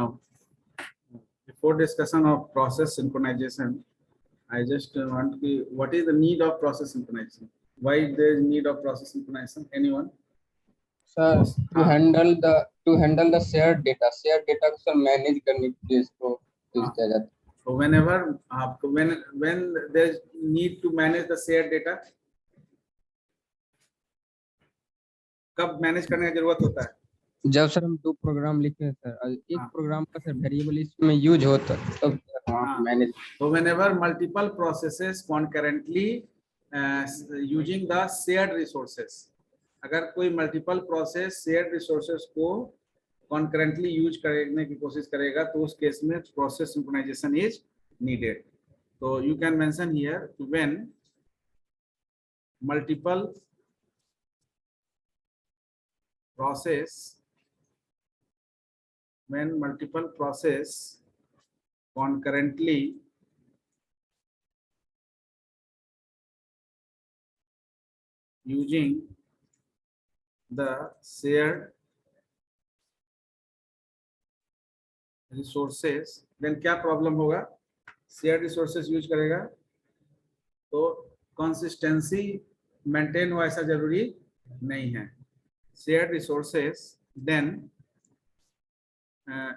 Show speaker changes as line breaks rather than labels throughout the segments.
Now, before discussion of process synchronization, I just want to, what is the need of process synchronization? Why there is need of process synchronization? Anyone?
Sir to handle the share data को sir manage करने के लिए इसको use किया जाता है.
So whenever आपको when there is need to manage the shared data, कब मैनेज करने की जरूरत होता है?
जब सर हम दो प्रोग्राम लिखे हैं सर, एक प्रोग्राम का सर वेरिएबल इसमें यूज होता है तब manage.
So whenever multiple processes concurrently using the shared resources, अगर कोई मल्टीपल प्रोसेस शेयर्ड रिसोर्सेज को कॉन्करेंटली यूज करने की कोशिश करेगा तो उस केस में प्रोसेस सिंक्रोनाइजेशन इज नीडेड. तो you can mention here when multiple process concurrently using the shared resources, then क्या प्रॉब्लम होगा? शेयर्ड रिसोर्सेज यूज करेगा तो कंसिस्टेंसी मेंटेन हो ऐसा जरूरी नहीं है. Shared resources then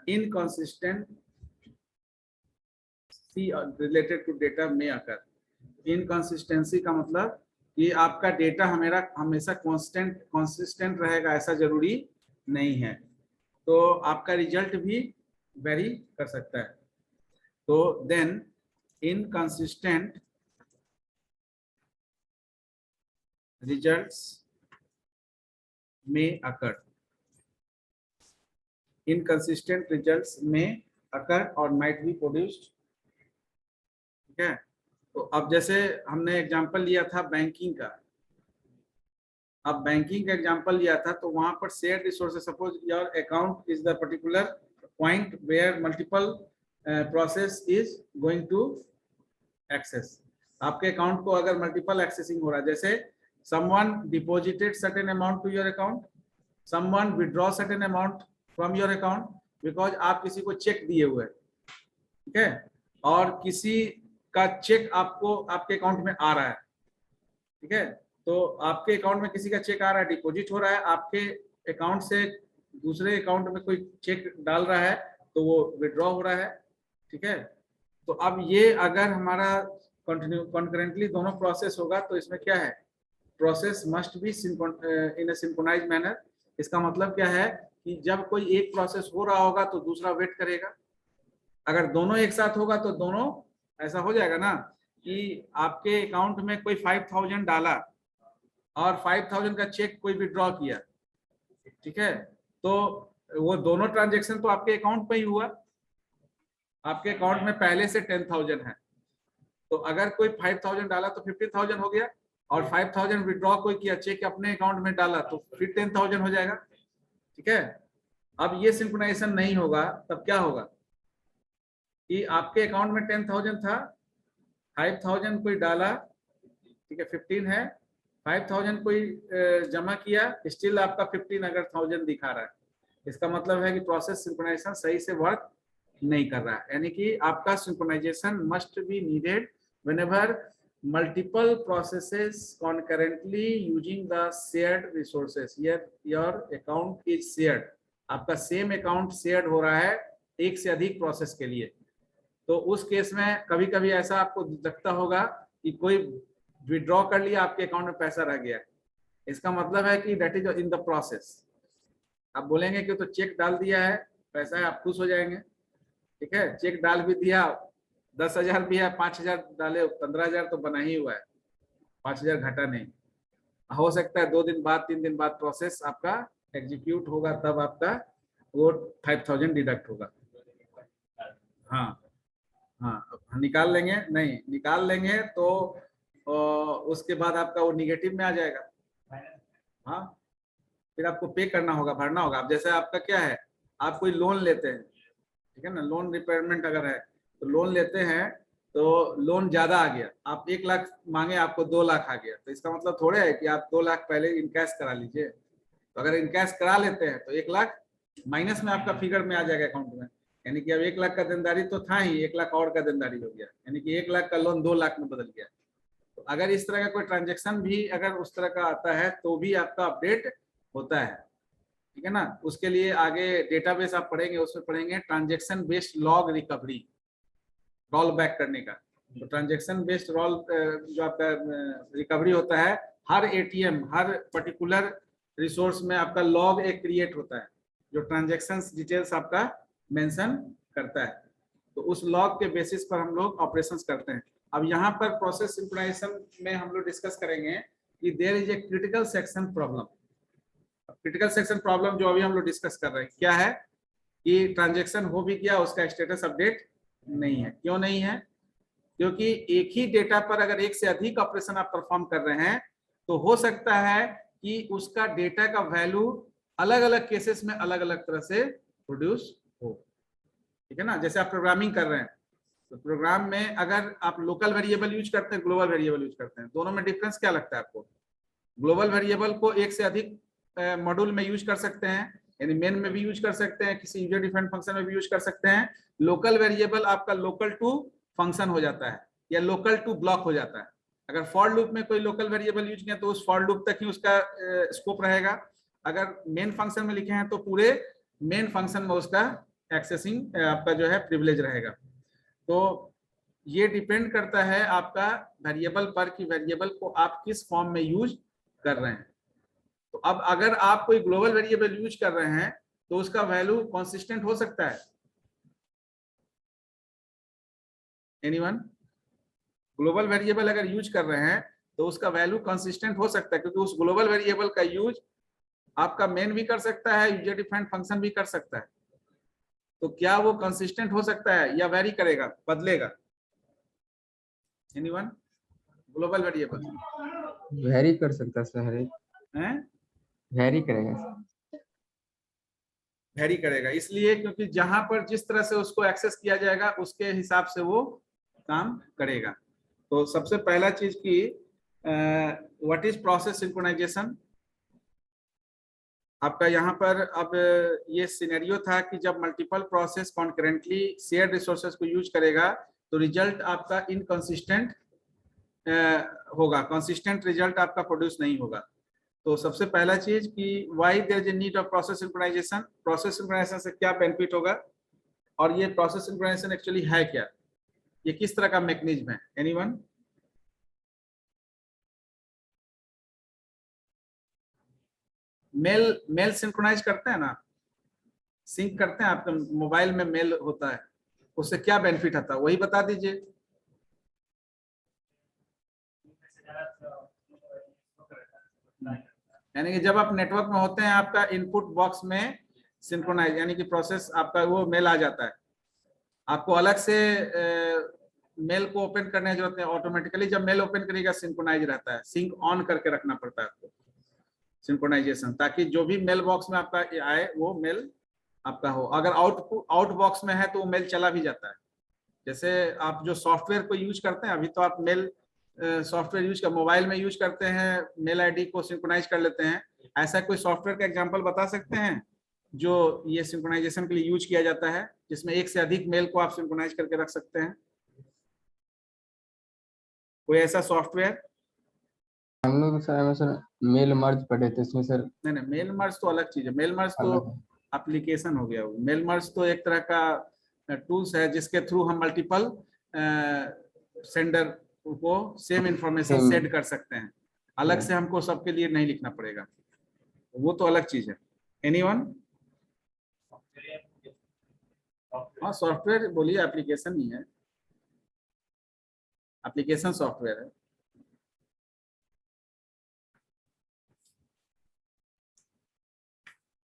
inconsistency related to data में अकर. इनकंसिस्टेंसी का मतलब कि आपका डेटा हमेशा कंसिस्टेंट रहेगा ऐसा जरूरी नहीं है, तो आपका रिजल्ट भी वेरी कर सकता है. तो देन इनकंसिस्टेंट रिजल्ट्स में अकर. इनकंसिस्टेंट रिजल्ट्स में अकर और माइट बी प्रोड्यूस्ड. ठीक है. तो अब जैसे हमने एग्जांपल लिया था बैंकिंग का, अब बैंकिंग का एग्जांपल लिया था तो वहां पर share resources, suppose your account is the particular point where multiple process is going to access. आपके अकाउंट को अगर मल्टीपल एक्सेसिंग हो रहा है, जैसे someone deposited certain amount to your account, someone withdraw certain amount from your account because आप किसी को चेक दिए हुए, ठीक है, और किसी का चेक आपको आपके अकाउंट में आ रहा है. ठीक है. तो आपके अकाउंट में किसी का चेक आ रहा है, डिपॉजिट हो रहा है, आपके अकाउंट से दूसरे अकाउंट में कोई चेक डाल रहा है तो वो विड्रॉ हो रहा है. ठीक है. तो अब ये अगर हमारा कॉन्करेंटली दोनों प्रोसेस होगा तो इसमें क्या है, process must be in a synchronised manner. इसका मतलब क्या है कि जब कोई एक प्रोसेस हो रहा होगा तो दूसरा वेट करेगा. अगर दोनों एक साथ होगा तो दोनों, ऐसा हो जाएगा ना कि आपके अकाउंट में कोई 5000 डाला और 5000 का चेक कोई विड्रॉ किया. ठीक है. तो वो दोनों ट्रांजैक्शन तो आपके अकाउंट पे ही हुआ, आपके अकाउंट में पहले से 10,000 है. तो अगर कोई 5000 डाला तो 15,000 हो गया, और 5000 विड्रॉ कोई किया, चेक अपने अकाउंट में डाला तो फिर 10,000 हो जाएगा. ठीक है. अब ये सिंक्रोनाइजेशन नहीं होगा तब क्या होगा कि आपके अकाउंट में 10,000 था, 5,000 कोई डाला, ठीक है, 15 है, 5,000 कोई जमा किया, स्टिल आपका 15 अगर 1000 दिखा रहा है. इसका मतलब है कि प्रोसेस सिंक्रोनाइजेशन सही से वर्क नहीं कर रहा है. यानी कि आपका synchronisation must be needed whenever multiple processes concurrently using the shared resources. Your account is shared, आपका सेम अकाउंट शेयर्ड हो रहा है एक से अधिक प्रोसेस के लिए. तो उस केस में कभी कभी ऐसा आपको लगता होगा कि कोई विड्रॉ कर लिया, आपके अकाउंट में पैसा रह गया. इसका मतलब है कि that is in the process. आप बोलेंगे कि तो चेक डाल दिया है, पैसा है, आप खुश हो जाएंगे. ठीक है. चेक डाल भी दिया, 10,000 भी है, 5,000 डाले, 15,000 तो बना ही हुआ है, 5,000 घटा नहीं. हो सकता है 2 दिन बाद 3 दिन बाद प्रोसेस आपका एग्जीक्यूट होगा, तब आपका वो 5,000 डिडक्ट होगा. हाँ हाँ, निकाल लेंगे, नहीं निकाल लेंगे तो उसके बाद आपका वो निगेटिव में आ जाएगा. हाँ, फिर आपको पे करना होगा, भरना होगा. अब जैसे आपका क्या है, आप कोई लोन लेते हैं, ठीक है ना, लोन रिपेयरमेंट अगर है तो लोन लेते हैं तो लोन ज्यादा आ गया, आप 1 लाख मांगे, आपको 2 लाख आ गया, तो इसका मतलब थोड़े है कि आप 2 लाख पहले इनकैश करा लीजिए. तो अगर इनकैश करा लेते हैं तो 1 लाख माइनस में आपका फिगर में आ जाएगा अकाउंट में. यानी कि अब 1 लाख का देनदारी तो था ही, 1 लाख और का देनदारी हो गया, यानी कि 1 लाख का लोन 2 लाख में बदल गया। तो अगर इस तरह का कोई ट्रांजेक्शन भी अगर उस तरह का आता है तो भी आपका अपडेट होता है, ठीक है ना। उसके लिए आगे डेटाबेस आप पढ़ेंगे, उसमें पढ़ेंगे transaction based log recovery, roll back करने का। तो ट्रांजेक्शन बेस्ड रोल जो आपका रिकवरी होता है, हर एटीएम हर पर्टिकुलर रिसोर्स में आपका लॉग एक क्रिएट होता है जो ट्रांजेक्शन डिटेल्स आपका मेंशन करता है। तो उस लॉग के बेसिस पर हम लोग ऑपरेशंस करते हैं। अब यहाँ पर प्रोसेस सिंक्रोनाइजेशन में हम लोग डिस्कस करेंगे कि there is a critical section problem. Critical section problem जो अभी हम लोग डिस्कस कर रहे हैं क्या है कि ट्रांजेक्शन हो भी गया, उसका स्टेटस अपडेट नहीं है। क्यों नहीं है? क्योंकि एक ही डेटा पर अगर एक से अधिक ऑपरेशन आप परफॉर्म कर रहे हैं तो हो सकता है कि उसका डेटा का वैल्यू अलग अलग केसेस में अलग अलग तरह से प्रोड्यूस हो, ठीक है ना। जैसे आप प्रोग्रामिंग कर रहे हैं तो प्रोग्राम में अगर आप लोकल वेरिएबल यूज करते हैं, ग्लोबल वेरिएबल यूज करते हैं, दोनों में डिफरेंस क्या लगता है आपको? ग्लोबल वेरिएबल को एक से अधिक मॉड्यूल में यूज कर सकते हैं, यानी मेन में भी यूज कर सकते हैं, किसी यूजर डिफाइंड फंक्शन में भी यूज कर सकते हैं। लोकल वेरिएबल आपका लोकल टू फंक्शन हो जाता है या लोकल टू ब्लॉक हो जाता है। अगर फॉर लूप में कोई लोकल वेरिएबल यूज किया तो उस फॉर लूप तक ही उसका स्कोप रहेगा। अगर मेन फंक्शन में लिखे हैं तो पूरे मेन फंक्शन में उसका एक्सेसिंग आपका जो है प्रिविलेज रहेगा। तो ये डिपेंड करता है आपका वेरिएबल पर कि वेरिएबल को आप किस फॉर्म में यूज कर रहे हैं। तो अब अगर आप कोई ग्लोबल वेरिएबल यूज कर रहे हैं तो उसका वैल्यू कंसिस्टेंट हो सकता है? एनीवन? ग्लोबल वेरिएबल अगर यूज कर रहे हैं तो उसका वैल्यू कंसिस्टेंट हो सकता है, क्योंकि उस ग्लोबल वेरिएबल का यूज आपका मेन भी कर सकता है, यूजर डिफाइंड फंक्शन भी कर सकता है। तो क्या वो कंसिस्टेंट हो सकता है या वेरी करेगा, बदलेगा? एनीवन? ग्लोबल वेरिएबल
वेरी कर सकता है सर,
हैं,
वेरी करेगा।
वेरी करेगा इसलिए क्योंकि जहां पर जिस तरह से उसको एक्सेस किया जाएगा उसके हिसाब से वो काम करेगा। तो सबसे पहला चीज की व्हाट इज प्रोसेस सिंक्रोनाइजेशन। आपका यहाँ पर अब ये सिनेरियो था कि जब multiple process concurrently share resources को यूज करेगा तो रिजल्ट आपका इनकंसिस्टेंट होगा, कंसिस्टेंट रिजल्ट आपका प्रोड्यूस नहीं होगा। तो सबसे पहला चीज कि why there is a need of process synchronisation, process synchronisation से क्या बेनिफिट होगा और ये प्रोसेस सिंक्रोनाइजेशन एक्चुअली है क्या, ये किस तरह का मैकेनिज्म है? एनीवन? मेल सिंक्रोनाइज करते हैं ना, सिंक करते हैं, आपके मोबाइल में मेल होता है, उससे क्या बेनिफिट आता है वही बता दीजिए। यानी कि जब आप नेटवर्क में होते हैं आपका इनपुट बॉक्स में सिंक्रोनाइज यानी कि प्रोसेस आपका वो मेल आ जाता है, आपको अलग से मेल को ओपन करने की जरूरत नहीं, ऑटोमेटिकली जब मेल ओपन करेगा सिंक्रोनाइज रहता है। सिंक ऑन करके रखना पड़ता है आपको सिंक्रोनाइजेशन, ताकि जो भी मेल बॉक्स में आपका आए वो मेल आपका हो। अगर आउट बॉक्स में है तो वो मेल चला भी जाता है। जैसे आप जो सॉफ्टवेयर को यूज करते हैं, अभी तो आप मेल सॉफ्टवेयर यूज कर मोबाइल में यूज करते हैं, मेल आईडी को सिंक्रोनाइज कर लेते हैं। ऐसा कोई सॉफ्टवेयर का एग्जांपल बता सकते हैं जो ये सिंक्रोनाइजेशन के लिए यूज किया जाता है, जिसमें एक से अधिक मेल को आप सिंक्रोनाइज करके रख सकते हैं? कोई ऐसा सॉफ्टवेयर?
हम लोग सर मेल मर्ज पढ़े थे इसमें सर।
नहीं नहीं, मेल मर्ज तो अलग चीज है। मेल मर्ज तो एप्लीकेशन हो गया। वो मेल मर्ज तो एक तरह का टूल्स है जिसके थ्रू हम मल्टीपल सेंडर को सेम इंफॉर्मेशन सेंड कर सकते हैं। अलग से हमको सबके लिए नहीं लिखना पड़ेगा, वो तो अलग चीज है। एनीवन? हाँ सॉफ्टवेयर बोलिए, एप्लीकेशन नहीं है, एप्लीकेशन सॉफ्टवेयर है।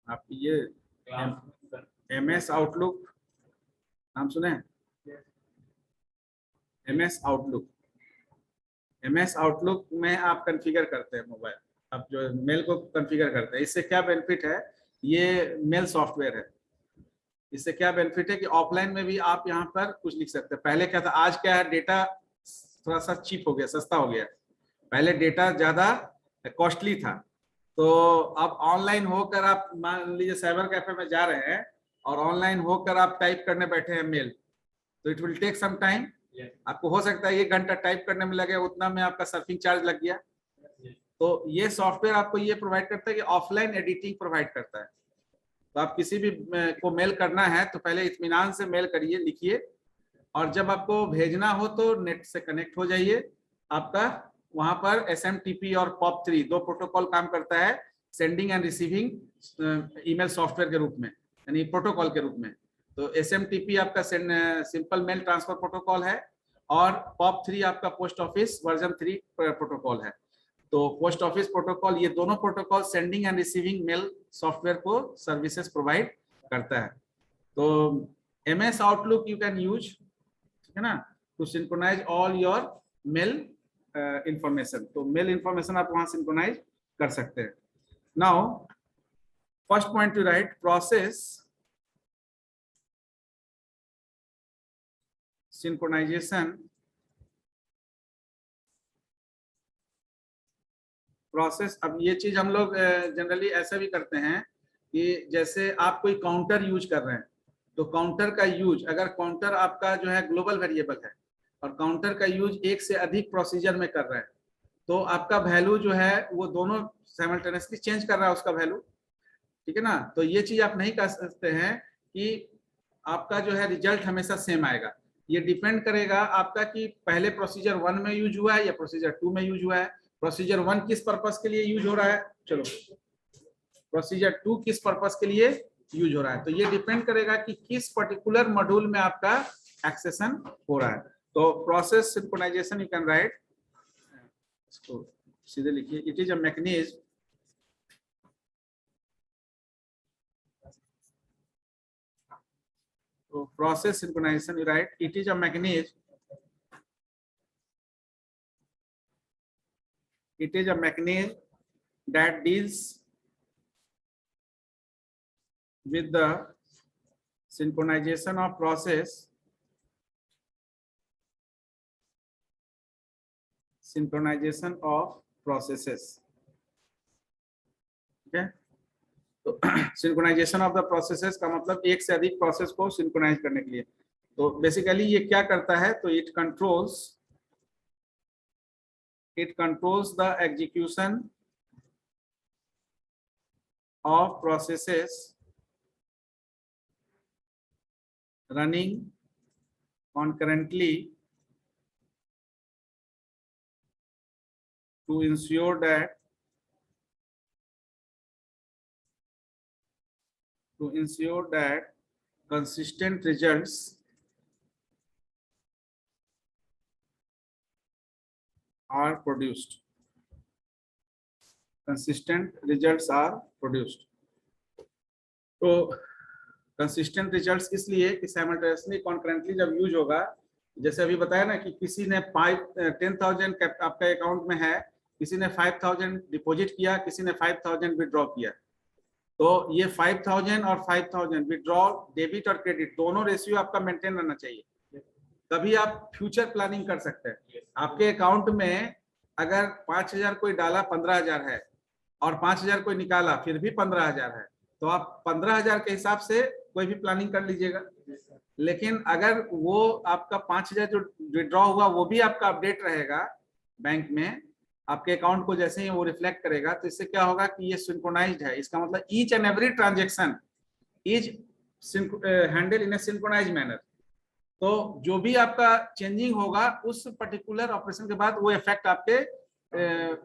आप ये MS आउटलुक नाम सुने? MS आउटलुक में आप कॉन्फ़िगर करते हैं मोबाइल, आप जो मेल को कॉन्फ़िगर करते हैं। इससे क्या बेनिफिट है, ये मेल सॉफ्टवेयर है, इससे क्या बेनिफिट है कि ऑफलाइन में भी आप यहाँ पर कुछ लिख सकते हैं। पहले क्या था, आज क्या है, डेटा थोड़ा सा चीप हो गया, सस्ता हो गया। पहले डेटा ज्यादा कॉस्टली था, तो अब ऑनलाइन होकर आप मान लीजिए साइबर कैफे में जा रहे हैं और ऑनलाइन होकर आप टाइप करने बैठे हैं मेल, तो it will take some time. आपको हो सकता है 1 घंटा टाइप करने में लगे, उतना में आपका सर्फिंग चार्ज लग गया। तो ये सॉफ्टवेयर आपको ये प्रोवाइड करता है कि ऑफलाइन एडिटिंग प्रोवाइड करता है। तो आप किसी भी को मेल करना है तो पहले इत्मीनान से मेल करिए, लिखिए, और जब आपको भेजना हो तो नेट से कनेक्ट हो जाइए। आपका वहां पर SMTP और POP3 2 प्रोटोकॉल काम करता है, sending and receiving email software के रूप में, यानी प्रोटोकॉल के रूप में। तो SMTP आपका सिंपल मेल ट्रांसफर प्रोटोकॉल है, और POP3 आपका पोस्ट ऑफिस वर्जन 3 प्रोटोकॉल है। तो पोस्ट ऑफिस प्रोटोकॉल, ये दोनों protocol sending and receiving mail software को सर्विसेज प्रोवाइड करता है। तो MS Outlook you can use, ठीक है ना, to synchronise all your mail information. तो मेल इंफॉर्मेशन आप वहां सिंक्रोनाइज कर सकते हैं। Now first point to write, process synchronisation. Process, अब ये चीज हम लोग जनरली ऐसा भी करते हैं कि जैसे आप कोई काउंटर यूज कर रहे हैं, तो काउंटर का यूज, अगर काउंटर आपका जो है ग्लोबल वेरिएबल है और काउंटर का यूज एक से अधिक प्रोसीजर में कर रहे हैं, तो आपका वैल्यू जो है वो दोनों साइमल्टेनियसली चेंज कर रहा है उसका वैल्यू, ठीक है ना। तो ये चीज आप नहीं कर सकते हैं कि आपका जो है रिजल्ट हमेशा सेम आएगा। ये डिपेंड करेगा आपका कि पहले प्रोसीजर 1 में यूज हुआ है या प्रोसीजर 2 में यूज हुआ है। प्रोसीजर 1 किस पर्पस के लिए यूज हो रहा है, चलो प्रोसीजर 2 किस पर्पस के लिए यूज हो रहा है। तो ये डिपेंड करेगा कि किस पर्टिकुलर मॉड्यूल में आपका एक्सेशन हो रहा है। तो process synchronisation you can write, इसको सीधे लिखिए, इट इज अ मैकेनिज्म तो process synchronisation you write, it is a mechanism, it is a mechanism that deals with the synchronization of process, synchronization of processes, ठीक है। तो synchronisation of the processes का मतलब एक से अधिक प्रोसेस को सिंक्रोनाइज करने के लिए। तो बेसिकली ये क्या करता है, तो it controls the execution of processes running concurrently to ensure that consistent results are produced. Consistent results are produced. तो कंसिस्टेंट रिजल्ट्स इसलिए कि साइमल्टेनियसली कॉन्करेंटली जब यूज होगा, जैसे अभी बताया ना कि किसी ने 10,000 आपका अकाउंट में है, किसी ने 5,000 डिपॉजिट किया, किसी ने 5,000 विड्रॉ किया। तो ये 5,000 और 5,000 विड्रॉ, डेबिट और क्रेडिट दोनों रेशियो आपका मेंटेन रहना चाहिए, तभी आप फ्यूचर प्लानिंग कर सकते हैं। आपके अकाउंट में अगर 5,000 कोई डाला 15,000 है, और 5,000 कोई निकाला फिर भी 15,000 है, तो आप 15,000 के हिसाब से कोई भी प्लानिंग कर लीजिएगा। लेकिन अगर वो आपका 5,000 जो विड्रॉ हुआ वो भी आपका अपडेट रहेगा बैंक में, आपके अकाउंट को जैसे ही वो रिफ्लेक्ट करेगा, तो इससे क्या होगा कि ये सिंक्रोनाइज्ड है। इसका मतलब each and every transaction is handle in a synchronised manner. तो जो भी आपका चेंजिंग होगा उस पर्टिकुलर ऑपरेशन के बाद वो इफेक्ट आपके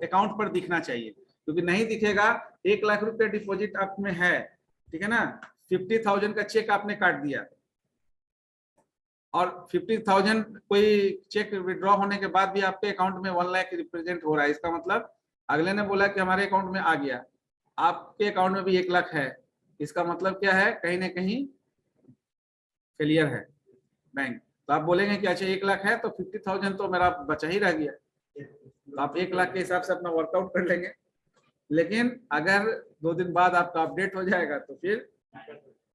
अकाउंट पर दिखना चाहिए, क्योंकि नहीं दिखेगा। 1 लाख रुपए डिपॉजिट आप में है, ठीक है ना, 50,000 का चेक आपने काट दिया, और 50,000 कोई चेक विड्रॉ होने के बाद भी आपके अकाउंट में 1 लाख रिप्रेजेंट हो रहा है। इसका मतलब अगले ने बोला कि हमारे अकाउंट में आ गया, आपके अकाउंट में भी 1 लाख है। इसका मतलब क्या है, कहीं ना कहीं फेलियर है बैंक। तो आप बोलेंगे कि अच्छा 1 लाख है तो 50,000 तो मेरा बचा ही रह गया, तो आप 1 लाख के हिसाब से अपना वर्कआउट कर लेंगे। लेकिन अगर 2 दिन बाद आपका अपडेट हो जाएगा तो फिर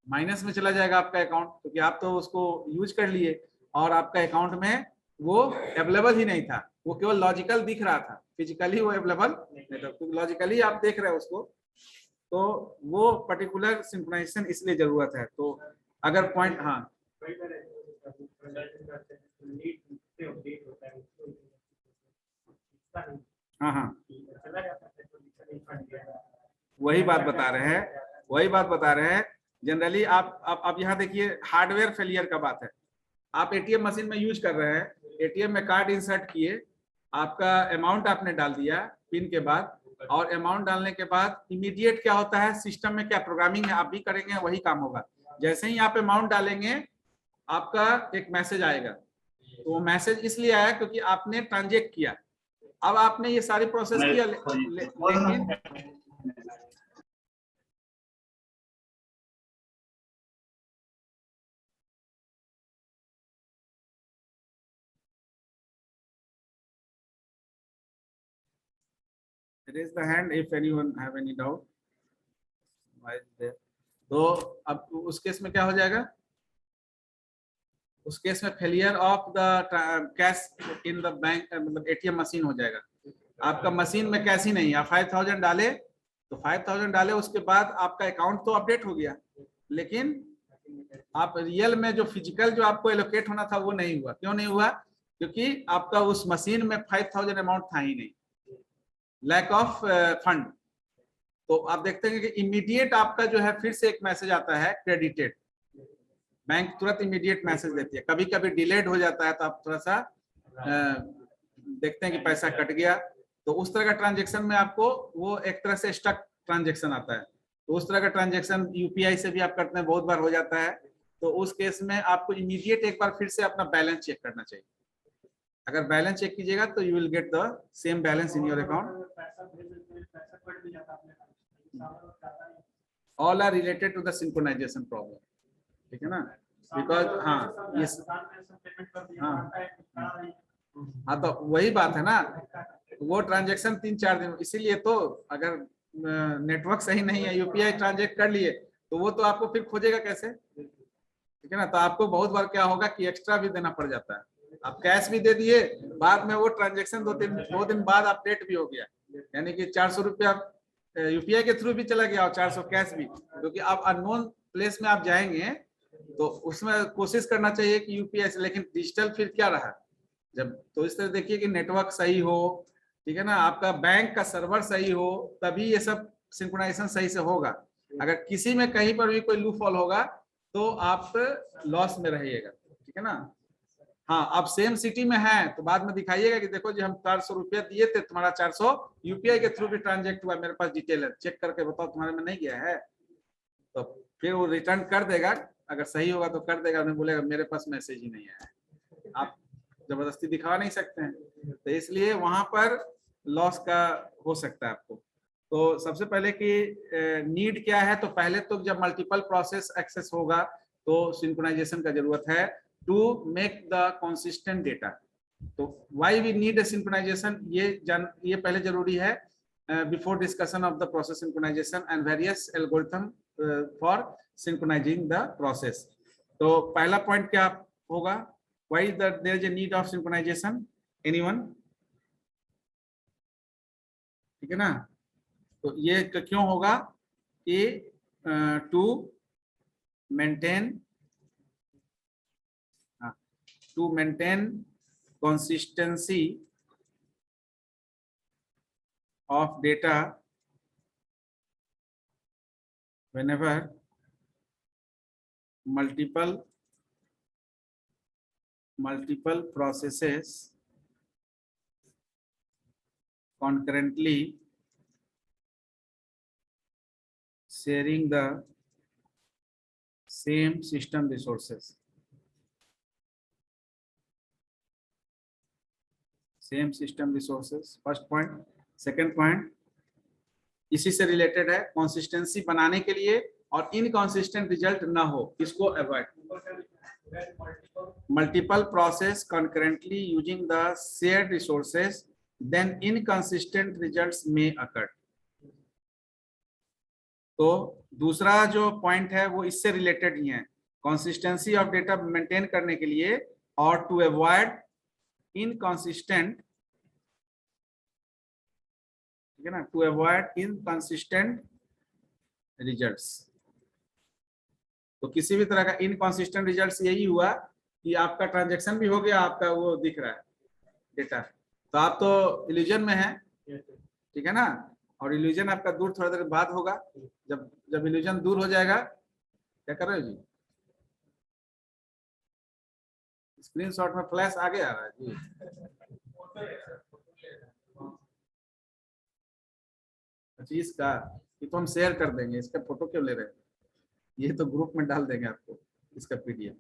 माइनस में चला जाएगा आपका अकाउंट, क्योंकि आप तो उसको यूज कर लिए और आपका अकाउंट में वो अवेलेबल ही नहीं था, वो केवल लॉजिकल दिख रहा था, फिजिकली वो अवेलेबल नहीं था। तो लॉजिकली आप देख रहे हैं उसको, तो वो पर्टिकुलर सिंक्रोनाइजेशन इसलिए जरूरत है। तो अगर पॉइंट, हाँ हाँ हाँ वही बात बता रहे हैं, वही बात बता रहे हैं। जनरली आप अब यहाँ देखिए हार्डवेयर फेलियर का बात है। आप एटीएम मशीन में यूज कर रहे हैं, एटीएम में कार्ड इंसर्ट किए, आपका अमाउंट आपने डाल दिया पिन के बाद, और अमाउंट डालने के बाद इमीडिएट क्या होता है सिस्टम में, क्या प्रोग्रामिंग है आप भी करेंगे वही काम होगा। जैसे ही आप अमाउंट डालेंगे आपका एक मैसेज आएगा। तो वो मैसेज इसलिए आया क्योंकि आपने ट्रांजेक्ट किया। अब आपने ये सारी प्रोसेस किया लेकिन raise the hand if anyone have any doubt. Why is there? तो अब उस केस में क्या हो जाएगा, उस केस में failure of the cash in the bank, मतलब एटीएम मशीन हो जाएगा। आपका मशीन में कैश ही नहीं, आप 5000 डाले तो 5000 डाले, उसके बाद आपका अकाउंट तो अपडेट हो गया, लेकिन आप रियल में जो फिजिकल जो आपको एलोकेट होना था वो नहीं हुआ। क्यों नहीं हुआ? क्योंकि आपका उस मशीन में 5000 अमाउंट था ही नहीं, लैक ऑफ फंड। तो आप देखते हैं कि इमीडिएट आपका जो है फिर से एक मैसेज आता है क्रेडिटेड, बैंक तुरंत इमीडिएट मैसेज देती है। कभी कभी डिलेड हो जाता है तो आप थोड़ा सा देखते हैं कि पैसा कट गया। तो उस तरह का ट्रांजेक्शन में आपको वो एक तरह से स्टक ट्रांजेक्शन आता है। तो उस तरह का ट्रांजेक्शन यूपीआई से भी आप करते हैं, बहुत बार हो जाता है। तो उस केस में आपको इमीडिएट एक बार फिर से अपना बैलेंस चेक करना चाहिए। अगर बैलेंस चेक कीजिएगा तो you will get the same balance in your account. All are related to the synchronisation problem, ठीक है ना? बिकॉज हाँ ये हाँ तो वही बात है ना, वो ट्रांजेक्शन 3-4 दिन, इसीलिए तो अगर नेटवर्क सही नहीं है, यूपीआई ट्रांजेक्ट कर लिए तो वो तो आपको फिर खोजेगा कैसे, ठीक है ना? तो आपको बहुत बार क्या होगा कि एक्स्ट्रा भी देना पड़ जाता है। आप कैश भी दे दिए, बाद में वो ट्रांजेक्शन 2 दिन बाद अपडेट भी हो गया, यानी कि 400 रुपया यूपीआई के थ्रू भी चला गया और 400 कैश भी। क्योंकि आप अननोन प्लेस में आप जाएंगे तो उसमें कोशिश करना चाहिए कि यूपीआई से, लेकिन डिजिटल फिर क्या रहा जब, तो इस तरह देखिए कि नेटवर्क सही हो, ठीक है ना, आपका बैंक का सर्वर सही हो, तभी ये सब सिंक्रोनाइजेशन सही से होगा। अगर किसी में कहीं पर भी कोई लूप हॉल होगा तो आप लॉस में रहिएगा, ठीक है ना? हाँ, आप सेम सिटी में हैं तो बाद में दिखाइएगा कि देखो जी हम 400 रुपया दिए थे, तुम्हारा 400 यूपीआई के थ्रू भी ट्रांजेक्ट हुआ, मेरे पास डिटेल है, चेक करके बताओ तुम्हारे में नहीं गया है। तो फिर वो रिटर्न कर देगा, अगर सही होगा तो कर देगा, नहीं बोलेगा मेरे पास मैसेज ही नहीं आया। आप जबरदस्ती दिखा नहीं सकते हैं, तो इसलिए वहां पर लॉस का हो सकता है आपको। तो सबसे पहले कि नीड क्या है, तो पहले तो जब मल्टीपल प्रोसेस एक्सेस होगा तो सिंक्रोनाइजेशन का जरूरत है to make the consistent data. तो why we need a synchronization, ये पहले जरूरी है before discussion of the process synchronization and various algorithm for synchronizing the process. तो पहला पॉइंट क्या होगा, why there is a need of synchronization, anyone? ठीक है ना? तो ये क्यों होगा कि to maintain consistency of data whenever multiple processes concurrently sharing the same system resources. Same system resources, first point. Second point इसी से रिलेटेड है, कंसिस्टेंसी बनाने के लिए और इनकंसिस्टेंट रिजल्ट ना हो, इसको avoid. Multiple process concurrently using the shared resources, then inconsistent results में अकर। तो दूसरा जो पॉइंट है वो इससे रिलेटेड ही है, कंसिस्टेंसी ऑफ डेटा मेंटेन करने के लिए और टू अवॉइड इनकंसिस्टेंट, ठीक है ना, टू अवॉइड इनकंसिस्टेंट रिजल्ट्स। तो किसी भी तरह का इनकंसिस्टेंट रिजल्ट्स यही हुआ कि आपका ट्रांजैक्शन भी हो गया, आपका वो दिख रहा है डेटा, तो आप तो इल्यूजन में है, ठीक है ना। और इल्यूजन आपका दूर थोड़ा देर बाद होगा। जब इल्यूजन दूर हो जाएगा, क्या कर रहे हो जी? स्क्रीनशॉट में फ्लैश आगे आ रहा है जी। अच्छा, इसका ये तो हम शेयर कर देंगे, इसका फोटो क्यों ले रहे हैं? ये तो ग्रुप में डाल देंगे आपको इसका पीडीएफ।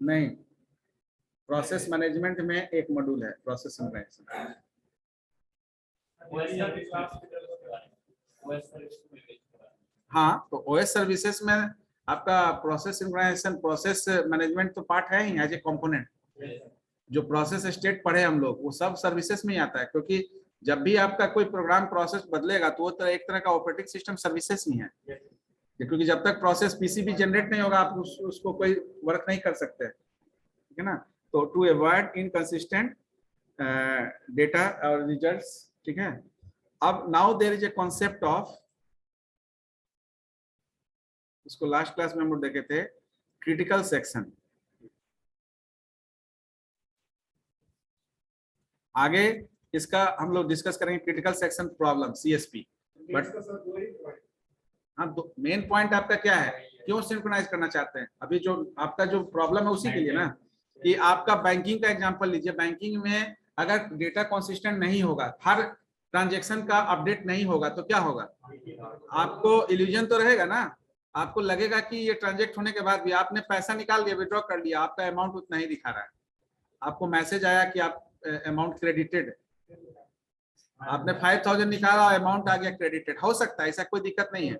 नहीं, प्रोसेस मैनेजमेंट में एक मॉड्यूल है प्रोसेस सिंक्रोनाइजेशन। हाँ, तो ओएस सर्विसेज में आपका प्रोसेस सिंक्रोनाइजेशन, प्रोसेस मैनेजमेंट तो पार्ट है ही एज ए कंपोनेंट। जो प्रोसेस स्टेट पढ़े हम लोग वो सब सर्विसेज में ही आता है, क्योंकि जब भी आपका कोई प्रोग्राम प्रोसेस बदलेगा तो वो एक तरह का ऑपरेटिंग सिस्टम सर्विसेज ही है, क्योंकि जब तक प्रोसेस पीसीबी जनरेट नहीं होगा आप उसको कोई वर्क नहीं कर सकते, ठीक है ना। तो टू अवॉइड इनकंसिस्टेंट डेटा और रिजल्ट्स, ठीक है। अब now there is a concept of, इसको लास्ट क्लास में हम लोग देखे थे, क्रिटिकल सेक्शन। आगे इसका हम लोग डिस्कस करेंगे critical section problem, CSP. But हाँ, तो मेन पॉइंट आपका क्या है, क्यों सिंक्रोनाइज करना चाहते हैं? अभी जो आपका जो प्रॉब्लम है उसी के लिए ना, कि आपका बैंकिंग का एग्जांपल लीजिए। बैंकिंग में अगर डेटा कंसिस्टेंट नहीं होगा, हर ट्रांजैक्शन का अपडेट नहीं होगा, तो क्या होगा? आपको इल्यूजन तो रहेगा ना, आपको लगेगा कि ये ट्रांजेक्ट होने के बाद भी आपने पैसा निकाल लिया, विड्रॉ कर लिया, आपका अमाउंट उतना ही दिखा रहा है। आपको मैसेज आया कि आप अमाउंट क्रेडिटेड, आपने 5000 निकाला, अमाउंट आ गया क्रेडिटेड। हो सकता है, ऐसा कोई दिक्कत नहीं है,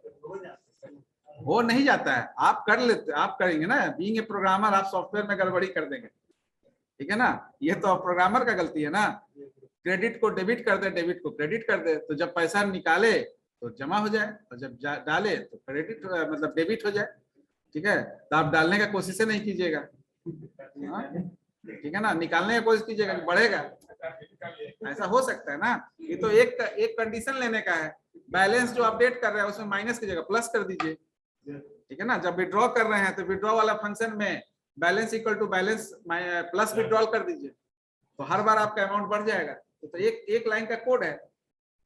हो नहीं जाता है, आप कर लेते, आप करेंगे ना। बीइंग ए प्रोग्रामर आप सॉफ्टवेयर में गड़बड़ी कर देंगे, ठीक है ना। ये तो प्रोग्रामर का गलती है ना। क्रेडिट को डेबिट कर दे, डेबिट को क्रेडिट कर दे, तो जब पैसा निकाले तो जमा हो जाए, और जब डाले तो क्रेडिट मतलब डेबिट हो जाए, ठीक है। तो आप डालने का कोशिश नहीं कीजिएगा, ठीक है ना, निकालने की कोशिश कीजिएगा, बढ़ेगा। ऐसा हो सकता है ना। ये तो एक कंडीशन लेने का है, बैलेंस जो अपडेट कर रहे हैं उसमें माइनस की जगह प्लस कर दीजिए, ठीक है ना। जब विड्रॉ कर रहे हैं तो विड्रॉ वाला फंक्शन में balance equal to balance plus withdrawal कर दीजिए, तो हर बार आपका अमाउंट बढ़ जाएगा। तो एक लाइन का कोड है,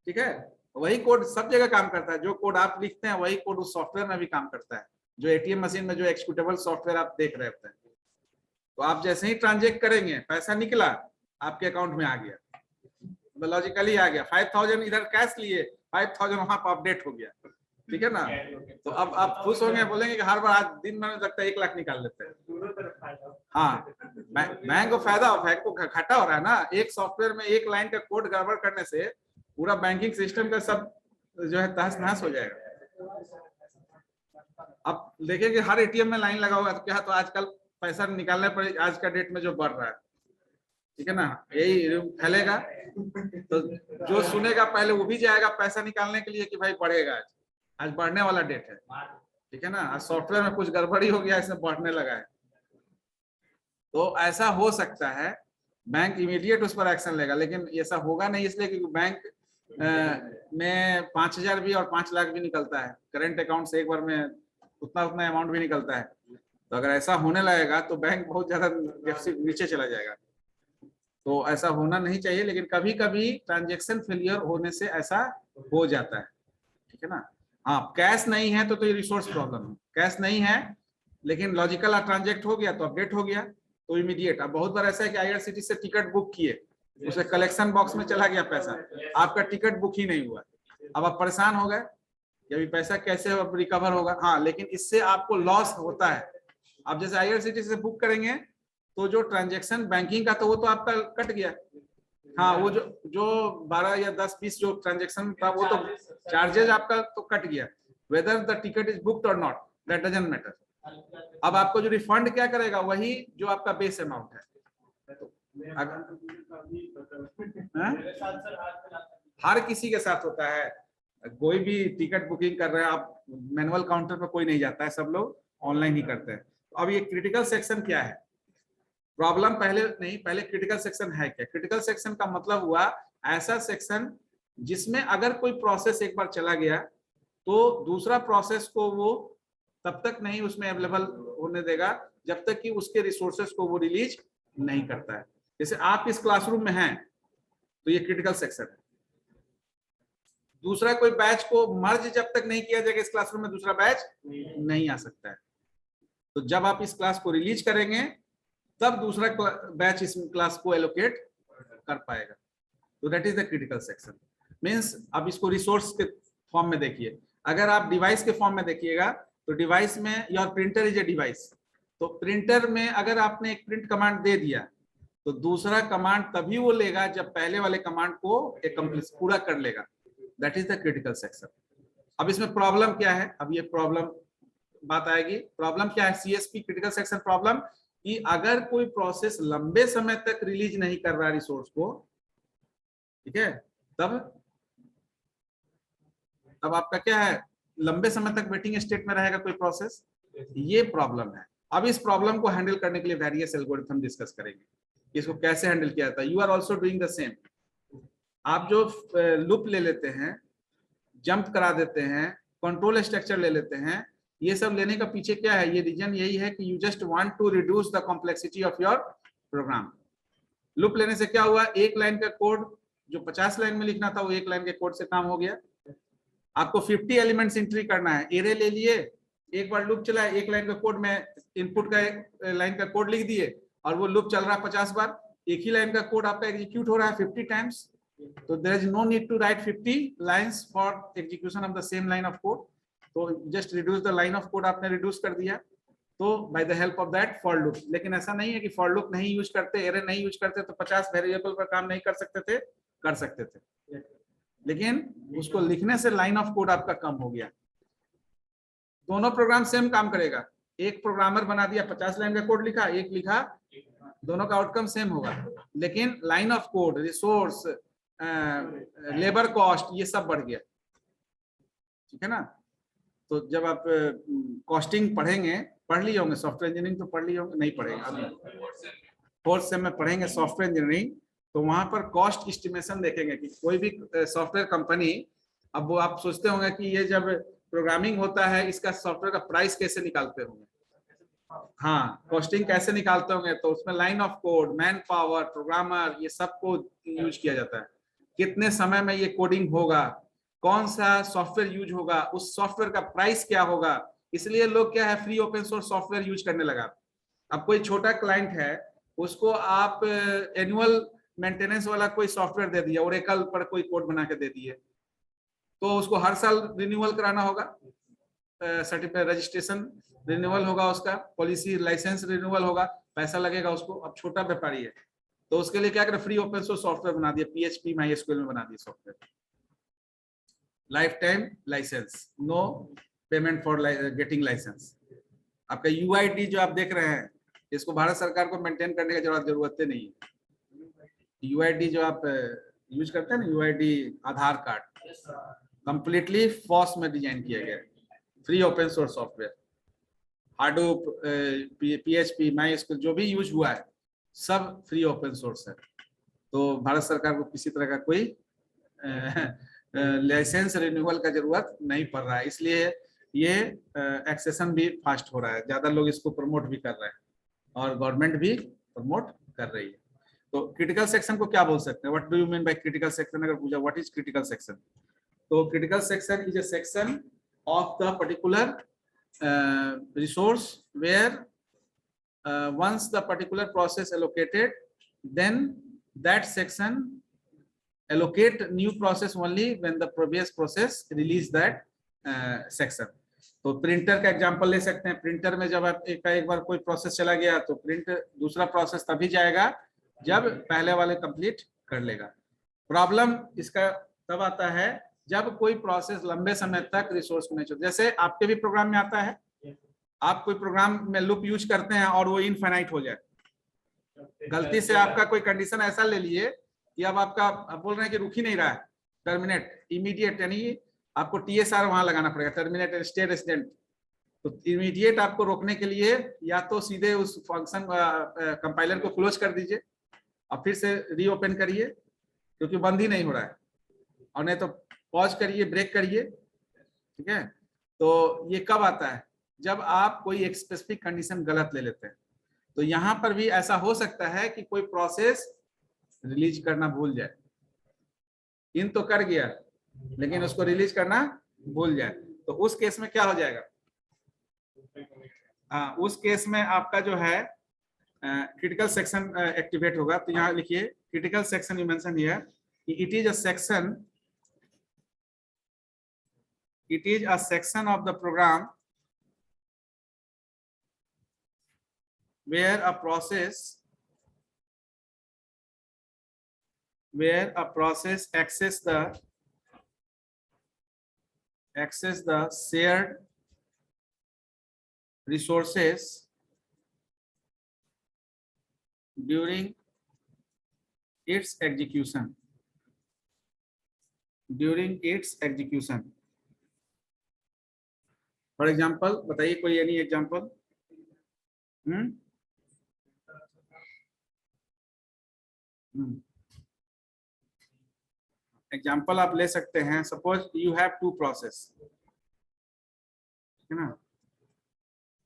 ठीक है। वही कोड सब जगह काम करता है, जो कोड आप लिखते हैं वही कोड उस सॉफ्टवेयर में भी काम करता है। जो एटीएम मशीन में जो एक्सिक्यूटेबल सॉफ्टवेयर आप देख रहे होते हैं, तो आप जैसे ही ट्रांजेक्ट करेंगे, पैसा निकला आपके अकाउंट में आ गया, लॉजिकली आ गया। 5000 इधर कैश लिए, 5000 वहां पर अपडेट हो गया, ठीक है ना। तो अब आप खुश होंगे, बोलेंगे कि हर बार आज दिन में लगता है 1 लाख निकाल लेते हैं। हाँ, बैंक को फायदा, बैंक को घाटा हो रहा है ना। एक सॉफ्टवेयर में एक लाइन का कोड गड़बड़ करने से पूरा बैंकिंग सिस्टम का सब जो है तहस नहस हो जाएगा। अब देखेंगे हर एटीएम में लाइन लगा होगा, तो क्या, तो आजकल पैसा निकालने पर आज का डेट में जो बढ़ रहा है, ठीक है ना, यही फैलेगा। तो जो सुनेगा पहले वो भी जाएगा पैसा निकालने के लिए कि भाई बढ़ेगा, आज बढ़ने वाला डेट है, ठीक है ना। आज सॉफ्टवेयर में कुछ गड़बड़ी हो गया, इसमें बढ़ने लगा है। तो ऐसा हो सकता है, बैंक इमीडिएट उस पर एक्शन लेगा, लेकिन ऐसा होगा नहीं, इसलिए क्योंकि बैंक में 5000 भी और 5 लाख भी निकलता है करेंट अकाउंट से, एक बार में उतना अमाउंट भी निकलता है। तो अगर ऐसा होने लगेगा तो बैंक बहुत ज्यादा नीचे चला जाएगा। तो ऐसा होना नहीं चाहिए, लेकिन कभी कभी ट्रांजेक्शन फेलियर होने से ऐसा हो जाता है, ठीक है ना। हाँ, कैश नहीं है तो ये रिसोर्स प्रॉब्लम है। कैश नहीं है लेकिन लॉजिकल ट्रांजेक्ट हो गया तो अपडेट हो गया, तो इमीडिएट। अब बहुत बार ऐसा है कि आईआरसीटीसी से टिकट बुक किए, उसे कलेक्शन बॉक्स में चला गया पैसा, आपका टिकट बुक ही नहीं हुआ। अब आप परेशान हो गए, अभी पैसा कैसे रिकवर होगा। हाँ, लेकिन इससे आपको लॉस होता है। आप जैसे आईआरसीटीसी से बुक करेंगे तो जो ट्रांजैक्शन बैंकिंग का, तो वो तो आपका कट गया। हाँ, वो जो 12 या 10-20 जो ट्रांजैक्शन था वो तो चार्जेस आपका तो कट गया। Whether the ticket is booked और नॉट, दैट डजंट मैटर। अब आपको जो रिफंड क्या करेगा, वही जो आपका बेस अमाउंट है। हर किसी के साथ होता है, कोई भी टिकट बुकिंग कर रहे हैं आप, मैनुअल काउंटर पर कोई नहीं जाता है, सब लोग ऑनलाइन ही करते हैं। अब ये क्रिटिकल सेक्शन क्या है, प्रॉब्लम पहले नहीं, पहले क्रिटिकल सेक्शन है क्या। क्रिटिकल सेक्शन का मतलब हुआ ऐसा सेक्शन जिसमें अगर कोई प्रोसेस एक बार चला गया तो दूसरा प्रोसेस को वो तब तक नहीं उसमें अवेलेबल होने देगा जब तक कि उसके रिसोर्सेस को वो रिलीज नहीं करता है। जैसे आप इस क्लासरूम में हैं तो ये क्रिटिकल सेक्शन है, दूसरा कोई बैच को मर्ज जब तक नहीं किया जाएगा इस क्लासरूम में दूसरा बैच नहीं आ सकता है। तो जब आप इस क्लास को रिलीज करेंगे तब दूसरा बैच इस क्लास को एलोकेट कर पाएगा। तो that is the critical section. Means अब इसको रिसोर्स के फॉर्म में देखिए, अगर आप डिवाइस के फॉर्म में देखिएगा तो डिवाइस में your printer is a device, तो प्रिंटर में अगर आपने एक प्रिंट कमांड दे दिया तो दूसरा कमांड तभी वो लेगा जब पहले वाले कमांड को एकम्प्लिश पूरा कर लेगा। That is the critical section. अब इसमें प्रॉब्लम क्या है, अब ये प्रॉब्लम बात आएगी। प्रॉब्लम क्या है सीएसपी क्रिटिकल सेक्शन प्रॉब्लम, कि अगर कोई प्रोसेस लंबे समय तक रिलीज नहीं कर रहा रिसोर्स को, ठीक है, तब आपका क्या है, लंबे समय तक वेटिंग स्टेट में रहेगा कोई प्रोसेस, ये प्रॉब्लम है। अब इस प्रॉब्लम को हैंडल करने के लिए वेरियस एल्गोरिथम डिस्कस करेंगे, इसको कैसे हैंडल किया जाता है। You are also doing the same. आप जो लूप ले लेते हैं, जंप करा देते हैं, कंट्रोल स्ट्रक्चर ले लेते हैं, ये सब लेने का पीछे क्या है, ये रीजन यही है कि you just want to reduce the complexity of your program. Loop लेने से क्या हुआ, एक लाइन का कोड जो 50 लाइन में लिखना था वो एक लाइन के कोड से काम हो गया। आपको 50 एलिमेंट्स एंट्री करना है, एरे ले लिए, एक बार लूप चला, एक लाइन का कोड में इनपुट का एक लाइन का कोड लिख दिए और वो लूप चल रहा है 50 बार, एक ही लाइन का कोड आपका एग्जीक्यूट हो रहा है 50 टाइम्स। तो there is no need to write 50 lines for execution of the same line of code. तो just reduce the line of code आपने रिड्यूस कर दिया, तो by the help of that for loop. लेकिन ऐसा नहीं है कि फॉर लूप नहीं यूज करते, एरे नहीं यूज करते तो 50 वेरिएबल पर काम नहीं कर सकते थे, कर सकते थे, लेकिन उसको लिखने से लाइन ऑफ कोड आपका कम हो गया। दोनों प्रोग्राम सेम काम करेगा, एक प्रोग्रामर बना दिया 50 लाइन का कोड लिखा, एक लिखा, दोनों का आउटकम सेम होगा, लेकिन line of code, resource, labour cost, ये सब बढ़ गया, ठीक है ना। तो जब आप कॉस्टिंग पढ़ेंगे, पढ़ लिए होंगे, सॉफ्टवेयर इंजीनियरिंग तो पढ़ लिए होंगे, नहीं पढ़ेंगे अभी, 4th सेम में पढ़ेंगे सॉफ्टवेयर इंजीनियरिंग, तो वहां पर कॉस्ट एस्टिमेशन देखेंगे कि कोई भी सॉफ्टवेयर कंपनी, अब वो आप सोचते होंगे कि ये जब प्रोग्रामिंग होता है इसका सॉफ्टवेयर का प्राइस कैसे निकालते होंगे, हाँ, कॉस्टिंग कैसे निकालते होंगे, तो उसमें line of code, man power, programmer, ये सबको यूज किया जाता है। कितने समय में ये कोडिंग होगा, कौन सा सॉफ्टवेयर यूज होगा, उस सॉफ्टवेयर का प्राइस क्या होगा, इसलिए लोग क्या है free open source software use करने लगा। अब कोई छोटा क्लाइंट है, उसको आप एनुअल मेंटेनेंस वाला कोई सॉफ्टवेयर दे दिया, ओरेकल पर कोई कोड बना के दे दिए, तो उसको हर साल रिन्यूअल कराना होगा, सर्टिफिकेट रजिस्ट्रेशन रिन्यूअल होगा, उसका पॉलिसी लाइसेंस रिन्यूअल होगा, पैसा लगेगा उसको। अब छोटा व्यापारी है तो उसके लिए क्या करें, फ्री ओपन सोर्स सॉफ्टवेयर बना दिया, PHP MySQL में बना दिया software, life time license, no payment for getting license. आपका UID जो आप देख रहे हैं, इसको भारत सरकार को मेंटेन करने की जरूरत नहीं है। UID जो आप यूज करते हैं ना, UID आधार कार्ड, कंप्लीटली फॉस में डिजाइन किया गया है, free open source software. Hadoop, PHP MySQL जो भी यूज हुआ है सब फ्री ओपन सोर्स है, तो भारत सरकार को किसी तरह का कोई लाइसेंस रिन्यूअल का जरूरत नहीं पड़ रहा है, इसलिए ये एक्सेशन भी फास्ट हो रहा है, ज्यादा लोग इसको प्रमोट भी कर रहे हैं और गवर्नमेंट भी प्रमोट कर रही है। तो क्रिटिकल सेक्शन को क्या बोल सकते हैं, what do you mean by critical section, अगर पूछा व्हाट इज क्रिटिकल सेक्शन, तो critical section is a section of the particular resource where once the particular process allocated, then that section allocate new process only when the previous process release that section। तो printer का example ले सकते हैं, printer में जब आप एक बार कोई प्रोसेस चला गया तो प्रिंट दूसरा प्रोसेस तभी जाएगा जब पहले वाले कंप्लीट कर लेगा। प्रॉब्लम इसका तब आता है जब कोई प्रोसेस लंबे समय तक रिसोर्स को नहीं छोड़ता। जैसे आपके भी प्रोग्राम में आता है, आप कोई प्रोग्राम में लूप यूज करते हैं और वो इनफाइनाइट हो जाए, गलती से आपका कोई कंडीशन ऐसा ले लिए कि अब आपका आप बोल रहे हैं कि रुक ही नहीं रहा है, टर्मिनेट इमीडिएट, यानी आपको TSR वहां लगाना पड़ेगा, टर्मिनेट स्टे रेसिडेंट। तो इमीडिएट आपको रोकने के लिए या तो सीधे उस फंक्शन कंपाइलर को क्लोज कर दीजिए और फिर से रीओपन करिए, क्योंकि बंद ही नहीं हो रहा है। और नहीं तो पॉज करिए, ब्रेक करिए, ठीक है। तो ये कब आता है, जब आप कोई एक स्पेसिफिक कंडीशन गलत ले लेते हैं। तो यहां पर भी ऐसा हो सकता है कि कोई प्रोसेस रिलीज करना भूल जाए, इन तो कर गया लेकिन उसको रिलीज करना भूल जाए, तो उस केस में क्या हो जाएगा? हाँ, उस केस में आपका जो है क्रिटिकल सेक्शन एक्टिवेट होगा। तो यहाँ लिखिए critical section, you mention here कि it is a section of the program where a process access the shared resources during its execution. For example बताइए कोई एनी एग्जाम्पल। एग्जाम्पल आप ले सकते हैं। Suppose you have two process, है ना,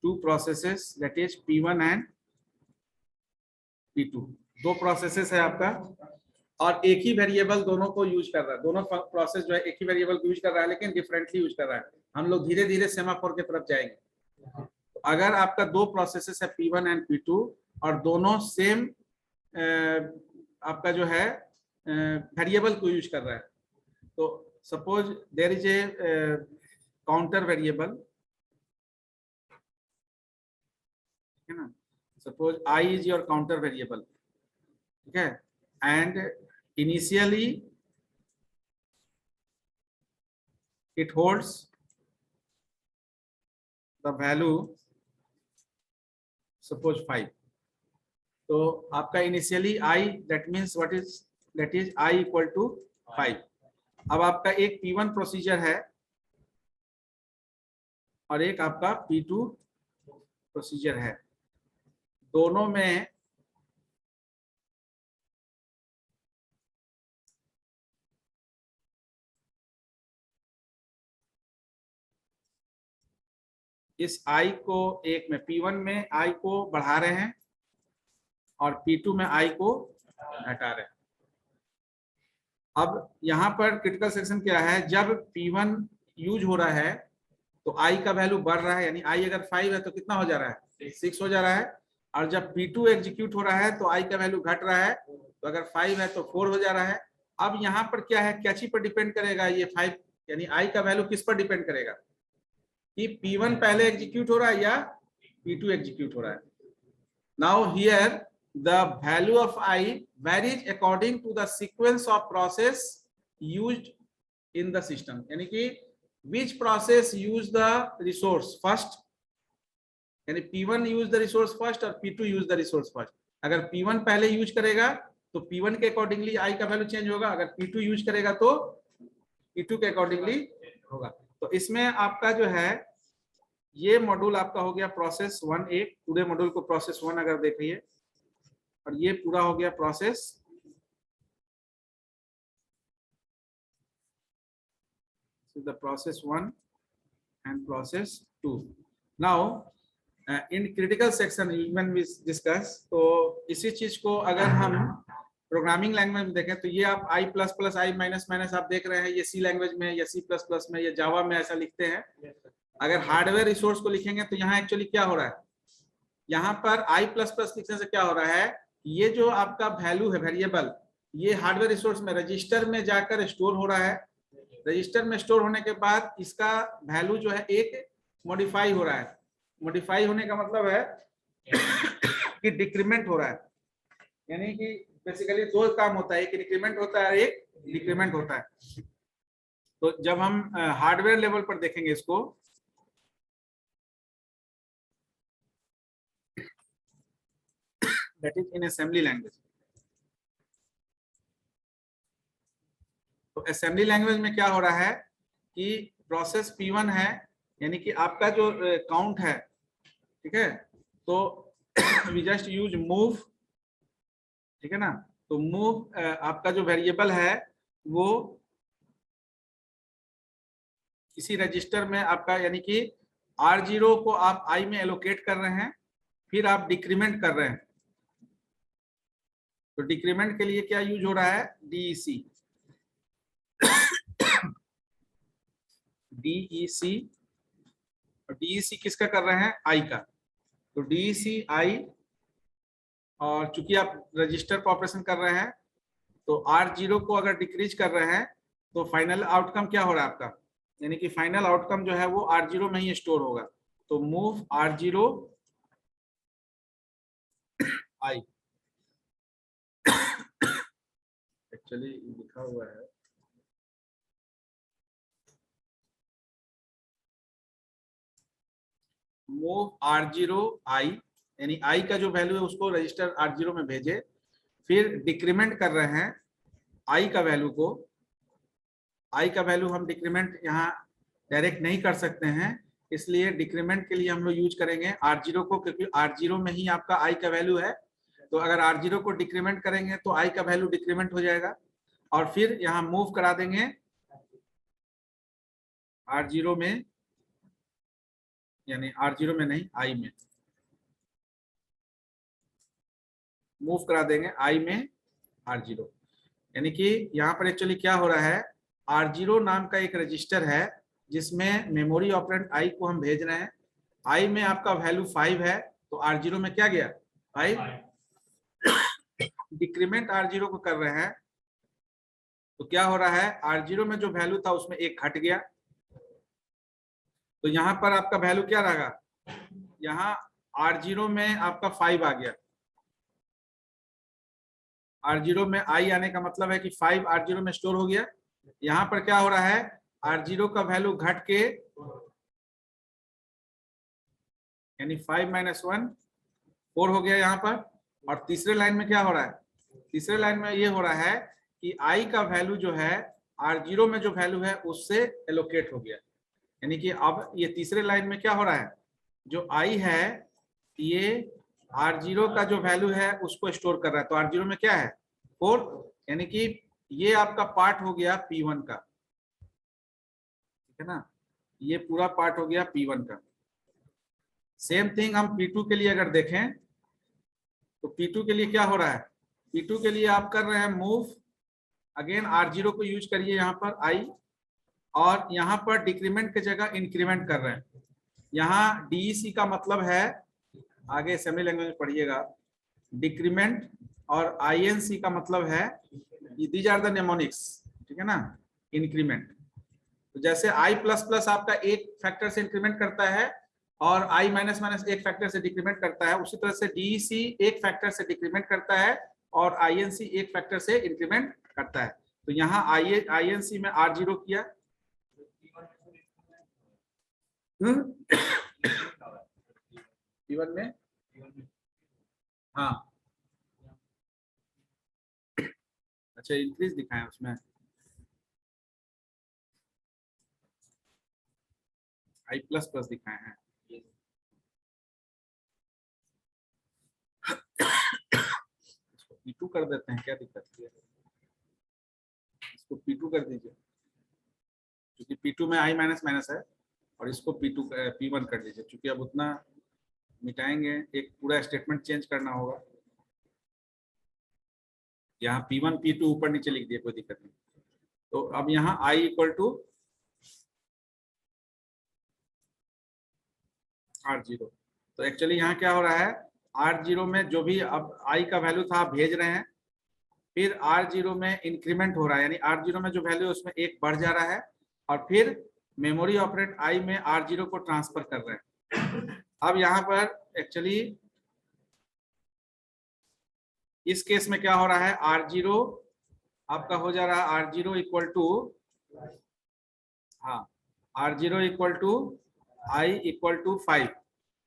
two processes that is P1 and P2। दो processes है आपका और एक ही वेरिएबल दोनों को यूज कर रहा है। दोनों प्रोसेस जो है एक ही वेरिएबल को यूज कर रहा है लेकिन डिफरेंटली यूज कर रहा है। हम लोग धीरे धीरे सेमाफोर की तरफ जाएंगे। तो अगर आपका दो प्रोसेसेस है P1 एंड P2 और दोनों सेम आपका जो है वेरिएबल को यूज कर रहा है, तो suppose there is a counter variable, है ना, suppose I is your counter variable, ठीक है, and initially it holds the value suppose 5। तो आपका initially I that means what is that is I equal to 5। अब आपका एक P1 प्रोसीजर है और एक आपका P2 प्रोसीजर है। दोनों में इस I को एक में P1 में I को बढ़ा रहे हैं और P2 में I को घटा रहे हैं। अब यहाँ पर क्रिटिकल सेक्शन क्या है, जब P1 यूज हो रहा है तो I का वैल्यू बढ़ रहा है, यानी I अगर 5 है तो कितना हो जा रहा है, 6 हो जा रहा है। और जब P2 एग्जीक्यूट हो रहा है तो I का वैल्यू घट रहा है, तो अगर 5 है तो 4 हो जा रहा है। अब यहाँ पर क्या है, क्या चीज पर डिपेंड करेगा ये 5, यानी I का वैल्यू किस पर डिपेंड करेगा कि P1 पहले एग्जीक्यूट हो रहा है या P2 एग्जीक्यूट हो रहा है। Now here the value of I varies according to the sequence of process used in the system, यानी कि which process use the resource first, यानी P1 use the resource first और P2 use the resource first। अगर P1 पहले use करेगा तो P1 के accordingly I का वैल्यू चेंज होगा, अगर P2 यूज करेगा तो P2 के अकॉर्डिंगली होगा। तो इसमें आपका जो है ये मॉड्यूल आपका हो गया प्रोसेस 1। एक पूरे मॉड्यूल को प्रोसेस 1 अगर देखिए, और ये पूरा हो गया process the process 1 and process 2। Now in critical section when we discuss, तो इसी चीज को अगर हम प्रोग्रामिंग लैंग्वेज में देखें तो ये आप I++ I- आप देख रहे हैं, ये C लैंग्वेज में या C++ में या जावा में ऐसा लिखते हैं। अगर हार्डवेयर रिसोर्स को लिखेंगे तो यहाँ एक्चुअली क्या हो रहा है, यहाँ पर I++ लिखने से क्या हो रहा है, ये जो आपका वैल्यू है वेरिएबल, ये हार्डवेयर रिसोर्स में रजिस्टर में जाकर स्टोर हो रहा है। रजिस्टर में स्टोर होने के बाद इसका वैल्यू जो है एक मॉडिफाई हो रहा है। मॉडिफाई होने का मतलब है कि डिक्रीमेंट हो रहा है, यानी कि बेसिकली दो काम होता है, एक इंक्रीमेंट होता है एक डिक्रीमेंट होता है। तो जब हम हार्डवेयर लेवल पर देखेंगे इसको, that is in assembly language. तो असेंबली लैंग्वेज में क्या हो रहा है कि प्रोसेस P1 है, यानी कि आपका जो काउंट है, ठीक है, तो वी जस्ट यूज मूव, ठीक है ना। तो मूव आपका जो वेरिएबल है वो किसी रजिस्टर में आपका, यानी कि R0 को आप I में एलोकेट कर रहे हैं, फिर आप डिक्रीमेंट कर रहे हैं, तो डिक्रीमेंट के लिए क्या यूज हो रहा है, DEC। DEC, और DEC किसका कर रहे हैं, I का, तो DEC I, और चूंकि आप रजिस्टर पर ऑपरेशन कर रहे हैं तो R0 को अगर डिक्रीज कर रहे हैं तो फाइनल आउटकम क्या हो रहा है आपका, यानी कि फाइनल आउटकम जो है वो R0 में ही स्टोर होगा। तो मूव R0 I, एक्चुअली लिखा हुआ है, मूव R0 I, यानी I का जो वैल्यू है उसको रजिस्टर R0 में भेजे, फिर डिक्रीमेंट कर रहे हैं I का वैल्यू को। I का वैल्यू हम डिक्रीमेंट यहाँ डायरेक्ट नहीं कर सकते हैं, इसलिए डिक्रीमेंट के लिए हम लोग यूज करेंगे R0 को, क्योंकि R0 में ही आपका I का वैल्यू है। तो अगर R0 को डिक्रीमेंट करेंगे तो I का वैल्यू डिक्रीमेंट हो जाएगा, और फिर यहाँ मूव करा देंगे R0 में, यानी R0 में नहीं I में, मूव करा देंगे I में R0। यानी कि यहाँ पर एक्चुअली क्या हो रहा है, R0 नाम का एक रजिस्टर है जिसमें मेमोरी ऑपरेंड I को हम भेज रहे हैं। I में आपका वैल्यू 5 है, तो R0 में क्या गया, 5। डिक्रीमेंट R0 को कर रहे हैं तो क्या हो रहा है, R0 में जो वैल्यू था उसमें 1 घट गया, तो यहाँ पर आपका वैल्यू क्या रहेगा, यहाँ R0 में आपका 5 आ गया। R0 में I आने का मतलब है कि 5 R0 में स्टोर हो गया। यहाँ पर क्या हो रहा है, R0 का वैल्यू घट के, यानी 5 - 1 4 हो गया यहाँ पर। और तीसरे लाइन में क्या हो रहा है, तीसरे लाइन में ये हो रहा है कि I का वैल्यू जो है R0 में जो वैल्यू है उससे एलोकेट हो गया, यानी कि अब ये तीसरे लाइन में क्या हो रहा है, जो I है ये R0 का जो वैल्यू है उसको स्टोर कर रहा है, तो R0 में क्या है 4, यानी कि ये आपका पार्ट हो गया P1 का, ठीक है ना, ये पूरा पार्ट हो गया P1 का। सेम थिंग हम P2 के लिए अगर देखें तो P2 के लिए क्या हो रहा है, P2 के लिए आप कर रहे हैं मूव, अगेन R0 को यूज करिए यहाँ पर I, और यहाँ पर डिक्रीमेंट की जगह इंक्रीमेंट कर रहे हैं। यहाँ DEC का मतलब है, आगे असेंबली लैंग्वेज में पढ़िएगा, डिक्रीमेंट, और INC का मतलब है, दीज आर द नेमोनिक्स, ठीक है ना, इंक्रीमेंट। तो जैसे I++ आपका एक फैक्टर से इंक्रीमेंट करता है और I- एक फैक्टर से डिक्रीमेंट करता है, उसी तरह से DEC एक फैक्टर से डिक्रीमेंट करता है और INC एक फैक्टर से इंक्रीमेंट करता है। तो यहाँ INC में R0 किया, P1 में, हाँ अच्छा इंक्रीज दिखाएं उसमें, I++ दिखाए हैं। इसको P2 कर देते हैं, क्या दिक्कत है, इसको P2 कर दीजिए, क्योंकि P2 में I- है, और इसको P1 कर लीजिए, क्योंकि अब उतना मिटाएंगे, एक पूरा स्टेटमेंट चेंज करना होगा। यहाँ P1 P2 ऊपर नीचे लिख दिए, कोई दिक्कत नहीं। तो अब यहाँ I = R0, तो एक्चुअली यहाँ क्या हो रहा है, R0 में जो भी अब I का वैल्यू था आप भेज रहे हैं, फिर R0 में इंक्रीमेंट हो रहा है, यानी R0 में जो वैल्यू है उसमें 1 बढ़ जा रहा है, और फिर मेमोरी ऑपरेंड I में R0 को ट्रांसफर कर रहे हैं। अब यहाँ पर एक्चुअली इस केस में क्या हो रहा है, R0 आपका हो जा रहा है R0 = हाँ R0 = I = 5।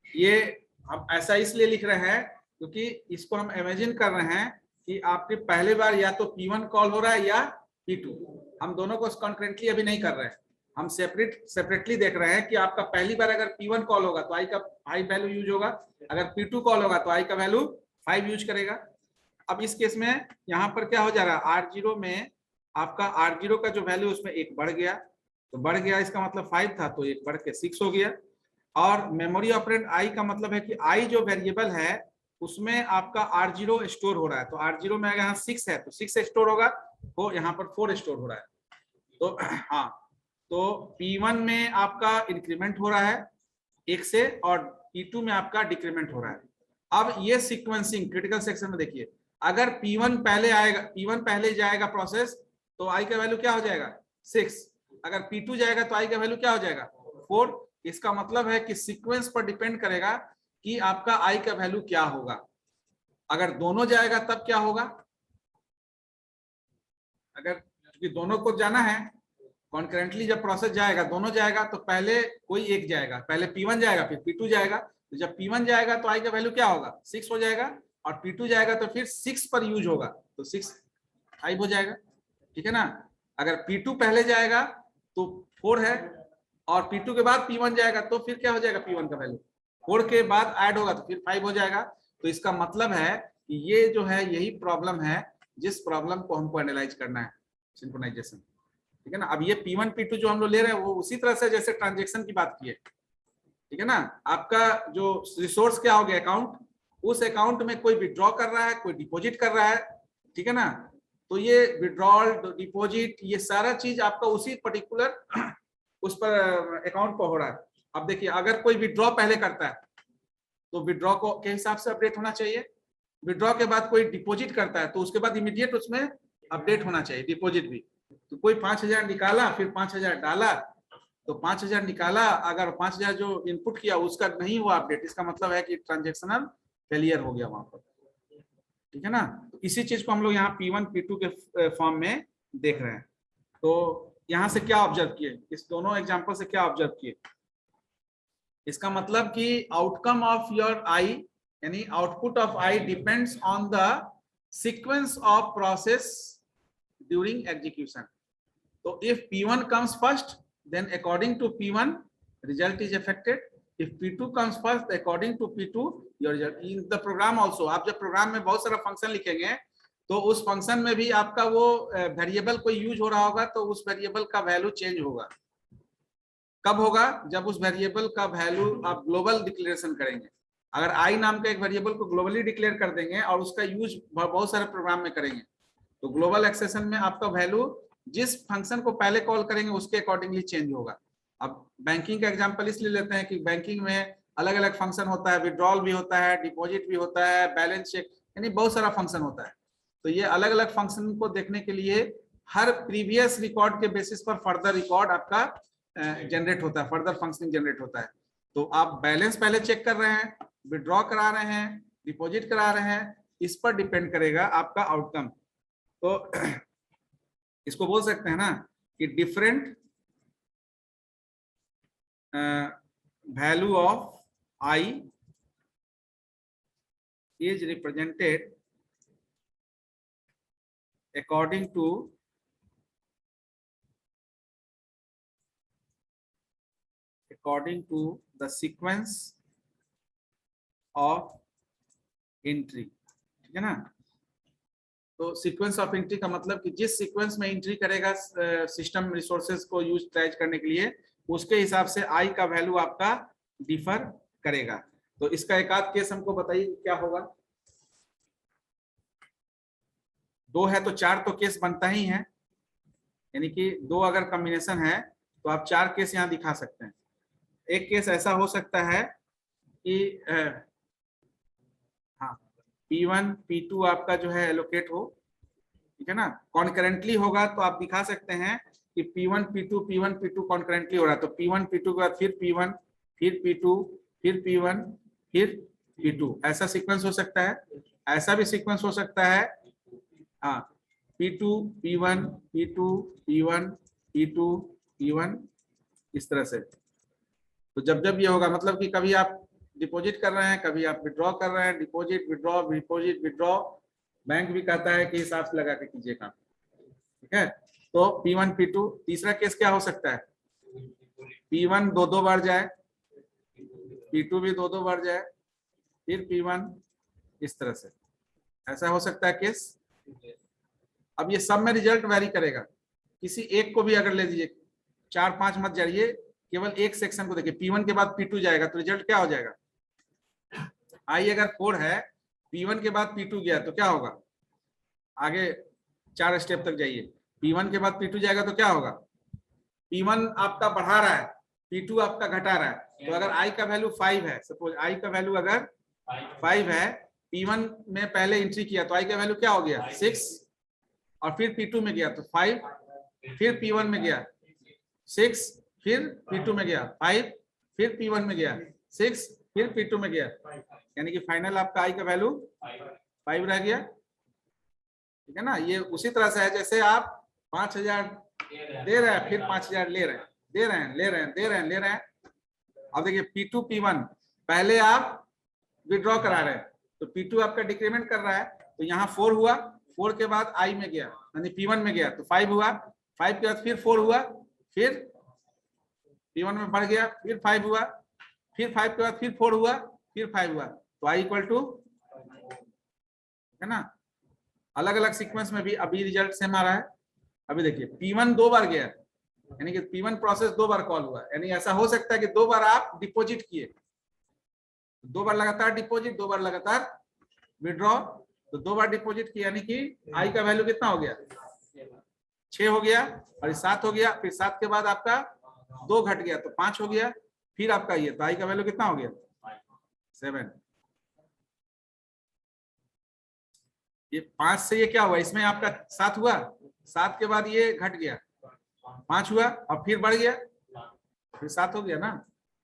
ये हम ऐसा इसलिए लिख रहे हैं क्योंकि इसको हम इमेजिन कर रहे हैं कि आपकी पहली बार या तो P1 कॉल हो रहा है या P2, हम दोनों को कॉन्करेंटली अभी नहीं कर रहे हैं, हम सेपरेटली देख रहे हैं कि आपका पहली बार अगर P1 कॉल होगा तो I वैल्यू यूज होगा, अगर P2 कॉल होगा तो I का वैल्यू 5 यूज करेगा। अब इस केस में यहाँ पर क्या हो जा रहा है, R0 में आपका R0 का जो वैल्यू उसमें 1 बढ़ गया, तो बढ़ गया, इसका मतलब 5 था तो एक बढ़ के 6 हो गया। और मेमोरी ऑपरेंड आई का मतलब है कि आई जो वेरिएबल है उसमें आपका R0 स्टोर हो रहा है, तो R0 में अगर यहाँ 6 है तो 6 स्टोर होगा, तो यहाँ पर 4 स्टोर हो रहा है। तो हाँ, तो P1 में आपका इंक्रीमेंट हो रहा है 1 से, और P2 में आपका डिक्रीमेंट हो रहा है। अब ये सीक्वेंसिंग क्रिटिकल सेक्शन में देखिए, अगर P1 पहले आएगा, P1 पहले जाएगा प्रोसेस, तो आई का वैल्यू क्या हो जाएगा 6। अगर P2 जाएगा तो आई का वैल्यू क्या हो जाएगा 4। इसका मतलब है कि सीक्वेंस पर डिपेंड करेगा कि आपका आई का वैल्यू क्या होगा। अगर दोनों जाएगा तब क्या होगा, अगर क्योंकि दोनों को जाना है कॉन्करेंटली, जब प्रोसेस जाएगा दोनों जाएगा तो पहले कोई एक जाएगा, पहले P1 जाएगा फिर P2 जाएगा। तो जब P1 जाएगा तो आई का वैल्यू क्या होगा 6 हो जाएगा, और P2 जाएगा तो फिर 6 पर यूज होगा तो 6 5 हो जाएगा, ठीक है ना। अगर P2 पहले जाएगा तो 4 है, और P2 के बाद P1 जाएगा तो फिर क्या हो जाएगा P1 का वैल्यू 4 के बाद ऐड होगा तो फिर 5 हो जाएगा। तो इसका मतलब है कि ये जो है यही प्रॉब्लम है जिस प्रॉब्लम को हमको एनालाइज करना है, सिंक्रोनाइजेशन, ठीक है ना। अब ये P1 P2 जो हम लोग ले रहे हैं वो उसी तरह से जैसे ट्रांजेक्शन की बात की है, ठीक है ना। आपका जो रिसोर्स क्या हो गया अकाउंट, उस अकाउंट में कोई विड्रॉ कर रहा है कोई डिपॉजिट कर रहा है, ठीक है ना। तो ये विड्रॉल डिपॉजिट ये सारा चीज आपका उसी पर्टिकुलर उस पर अकाउंट पर हो रहा है। अब देखिए अगर कोई विड्रॉ पहले करता है तो विड्रॉ को के हिसाब से अपडेट होना चाहिए, विड्रॉ के बाद कोई डिपॉजिट करता है तो उसके बाद इमीडिएट उसमें अपडेट होना चाहिए डिपॉजिट भी। तो कोई 5,000 निकाला फिर 5,000 डाला, तो 5,000 निकाला, अगर 5,000 जो इनपुट किया उसका नहीं हुआ अपडेट, इसका मतलब है कि ट्रांजेक्शनल फेलियर हो गया वहां पर, ठीक है ना। तो इसी चीज को हम लोग यहाँ P1 P2 के फॉर्म में देख रहे हैं। तो यहाँ से क्या ऑब्जर्व किए, इस दोनों एग्जाम्पल से क्या ऑब्जर्व किए, इसका मतलब कि आउटकम ऑफ योर आई यानी output of I depends on the sequence of process during execution. So if P1 comes first, then according to P1, result is affected. If P2 comes first, according to P2, your result in the program also. आप जब programme में बहुत सारा function लिखेंगे तो उस function में भी आपका वो वेरिएबल कोई यूज हो रहा होगा तो उस वेरिएबल का वैल्यू चेंज होगा। कब होगा, जब उस वेरिएबल का वैल्यू आप ग्लोबल डिक्लेरेशन करेंगे। अगर आई नाम का एक वेरिएबल को ग्लोबली डिक्लेयर कर देंगे और उसका यूज बहुत सारे प्रोग्राम में करेंगे तो ग्लोबल एक्सेशन में आपका वैल्यू जिस फंक्शन को पहले कॉल करेंगे उसके अकॉर्डिंगली चेंज होगा। अब बैंकिंग का एग्जांपल इसलिए लेते हैं कि बैंकिंग में अलग अलग फंक्शन होता है, विड्रॉल भी होता है, डिपॉजिट भी होता है, बैलेंस चेक, यानी बहुत सारा फंक्शन होता है। तो ये अलग अलग फंक्शन को देखने के लिए हर प्रीवियस रिकॉर्ड के बेसिस पर फर्दर रिकॉर्ड आपका जनरेट होता है, फर्दर फंक्शनिंग जनरेट होता है। तो आप बैलेंस पहले चेक कर रहे हैं, विड्रॉ करा रहे हैं, डिपॉजिट करा रहे हैं, इस पर डिपेंड करेगा आपका आउटकम। तो इसको बोल सकते हैं ना कि different value of I is represented according to the sequence of entry, ठीक है ना। तो सीक्वेंस ऑफ एंट्री का मतलब कि जिस सीक्वेंस में एंट्री करेगा सिस्टम रिसोर्सेज को यूटिलाइज करने के लिए उसके हिसाब से आई का वैल्यू आपका डिफर करेगा। तो इसका एक आध केस हमको बताइए क्या होगा। 2 है तो 4 तो केस बनता ही है, यानी कि 2 अगर कॉम्बिनेशन है तो आप 4 केस यहाँ दिखा सकते हैं। एक केस ऐसा हो सकता है कि हाँ P1 P2 आपका जो है एलोकेट हो, ठीक है ना, कॉन्करेंटली होगा तो आप दिखा सकते हैं कि P1 P2 कॉन्करेंटली हो रहा है। तो P1 P2 के बाद फिर P1 फिर P2 फिर P1 फिर P2, ऐसा सीक्वेंस हो सकता है। ऐसा भी सीक्वेंस हो सकता है हाँ P2 P1 P2 P1 P2 P1 इस तरह से। तो जब जब ये होगा मतलब कि कभी आप डिपॉजिट कर रहे हैं, कभी आप विड्रॉ कर रहे हैं, deposit withdraw deposit withdraw, bank भी कहता है कि हिसाब से लगा के कीजिए काम, ठीक है। तो P1 P2, तीसरा केस क्या हो सकता है, P1 2 बार जाए, P2 भी 2 बार जाए, फिर P1 इस तरह से, ऐसा हो सकता है केस। अब ये सब में रिजल्ट वेरी करेगा, किसी एक को भी अगर ले लीजिए, 4 5 मत जाइए, केवल एक सेक्शन को देखिए। P1 के बाद P2 जाएगा तो रिजल्ट क्या हो जाएगा? I अगर 4 है, P1 के बाद P2 गया तो क्या होगा? आगे 4 स्टेप तक जाइए, P1 के बाद P2 जाएगा तो क्या होगा? P1 आपका बढ़ा रहा है, P2 आपका घटा रहा है। तो अगर I का वैल्यू 5 है, सपोज I का वैल्यू अगर 5 है, P1 में पहले एंट्री किया तो I का वैल्यू क्या हो गया? 6, और फिर P2 में गया तो 5, फिर P1 में गया 6, फिर P2 में गया 5, फिर P1 में गया 6, फिर P2 में गया, यानी कि फाइनल आपका I का वैल्यू 5 रह गया। ठीक है ना? ये उसी तरह से है जैसे आप 5000 दे रहे हैं, फिर 5000 ले रहे हैं, दे रहे हैं, ले रहे हैं, दे रहे हैं, ले रहे हैं। अब देखिए P2 P1 पहले आप विड्रॉ करा रहे हैं तो P2 आपका डिक्रीमेंट कर रहा है, तो यहाँ 4 हुआ, 4 के बाद I में गया यानी P1 में गया तो 5 हुआ, 5 के बाद फिर 4 हुआ, फिर P1 में बढ़ गया, फिर 5 हुआ, फिर 5 के बाद फिर 4 हुआ, फिर 5 हुआ, तो I इक्वल टू, है ना? अलग अलग सीक्वेंस में भी अभी रिजल्ट सेम आ रहा है। अभी देखिए P1 2 बार गया, यानी कि P1 प्रोसेस 2 बार कॉल हुआ, यानी ऐसा हो सकता है कि 2 बार आप डिपॉजिट किए, 2 बार लगातार डिपॉजिट, 2 बार लगातार विड्रॉ, तो 2 बार डिपॉजिट किया, यानी कि I का वैल्यू कितना हो गया? 6 हो गया, और 7 हो गया, फिर 7 के बाद आपका 2 घट गया तो 5 हो गया, फिर आपका ये, तो I का वैल्यू कितना हो गया? 7। ये 5 से ये क्या हुआ? इसमें आपका 7 हुआ, 7 के बाद ये घट गया, 5 हुआ, और फिर बढ़ गया, फिर 7 हो गया ना,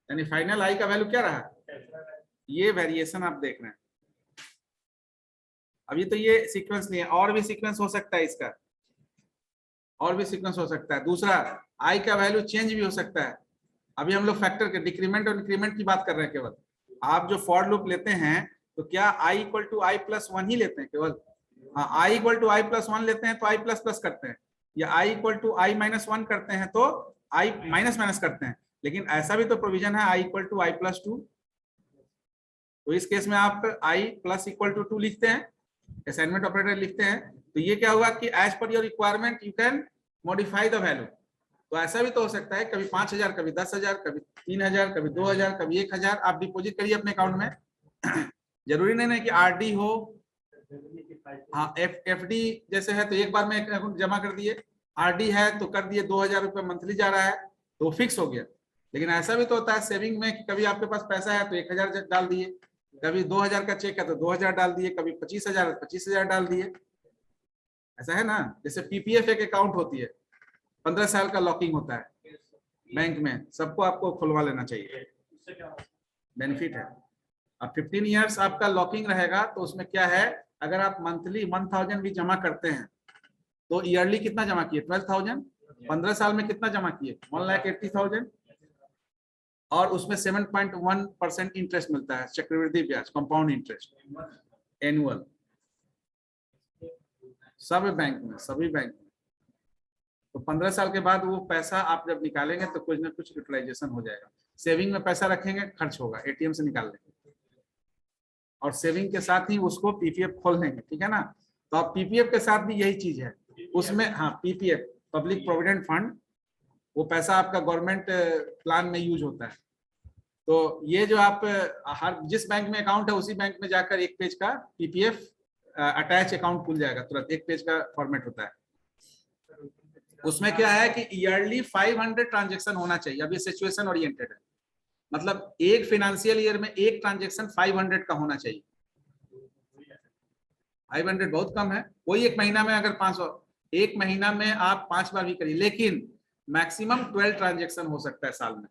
यानी फाइनल I का वैल्यू क्या रहा? ये वेरिएशन आप देख रहे हैं। अभी तो ये सीक्वेंस नहीं है, और भी सीक्वेंस हो सकता है इसका, और भी सीक्वेंस हो सकता है। दूसरा, I का वैल्यू चेंज भी हो सकता है। अभी हम लोग फैक्टर के डिक्रीमेंट और इंक्रीमेंट की बात कर रहे हैं केवल। आप जो फॉर लूप लेते हैं तो क्या I equal to I plus 1 ही लेते हैं केवल? हाँ, I equal to I plus 1 लेते हैं तो I प्लस प्लस करते हैं, या I equal to I minus 1 करते हैं तो I माइनस माइनस करते हैं। लेकिन ऐसा भी तो प्रोविजन है I equal to I plus 2, तो इस केस में आप I प्लस इक्वल टू 2 लिखते हैं, असाइनमेंट ऑपरेटर लिखते हैं, तो ये क्या हुआ कि as per your requirement you can modify the value. तो ऐसा भी तो हो सकता है कभी 5000, कभी 10,000, कभी 3,000, कभी 2,000, कभी 1,000 आप डिपॉजिट करिए अपने अकाउंट में। जरूरी नहीं है कि RD हो, हाँ FD जैसे है तो एक बार में अकाउंट जमा कर दिए, RD है तो कर दिए 2,000 रुपये मंथली जा रहा है तो फिक्स हो गया। लेकिन ऐसा भी तो होता है सेविंग में कि कभी आपके पास पैसा है तो 1,000 डाल दिए, कभी 2,000 का चेक है तो 2,000 डाल दिए, कभी 25,000 है तो 25,000 डाल दिए, ऐसा है ना। जैसे PPF एक अकाउंट होती है, 15 साल का लॉकिंग होता है बैंक में, सबको आपको खुलवा लेना चाहिए, बेनिफिट है। अब 15 इयर्स आपका लॉकिंग रहेगा तो उसमें क्या है, अगर आप मंथली 1,000 भी जमा करते हैं तो ईयरली कितना जमा किए? 12,000। 15 साल में कितना जमा किए? 1,80,000, और उसमें 7.1% इंटरेस्ट मिलता है, चक्रवृद्धि ब्याज, कंपाउंड इंटरेस्ट एनुअल, सब बैंक में, सभी बैंक में। तो 15 साल के बाद वो पैसा आप जब निकालेंगे तो कुछ ना कुछ यूटिलाइजेशन हो जाएगा। सेविंग में पैसा रखेंगे, खर्च होगा, ATM से निकाल लेंगे, और सेविंग के साथ ही उसको PPF खोल लेंगे, ठीक है ना। तो आप PPF के साथ भी यही चीज है उसमें, हाँ PPF पब्लिक प्रोविडेंट फंड, वो पैसा आपका गवर्नमेंट प्लान में यूज होता है। तो ये जो आप हर जिस बैंक में अकाउंट है उसी बैंक में जाकर एक पेज का PPF अटैच अकाउंट खुल जाएगा तुरंत, एक पेज का फॉर्मेट होता है। उसमें क्या है कि ईयरली 500 ट्रांजेक्शन होना चाहिए। अब ये सिचुएशन ओरिएंटेड है, मतलब एक फाइनेंशियल ईयर में एक ट्रांजेक्शन 500 का होना चाहिए। 500 बहुत कम है, कोई एक महीना में अगर 500, एक महीना में आप 5 बार भी करिए, लेकिन मैक्सिमम 12 ट्रांजेक्शन हो सकता है साल में।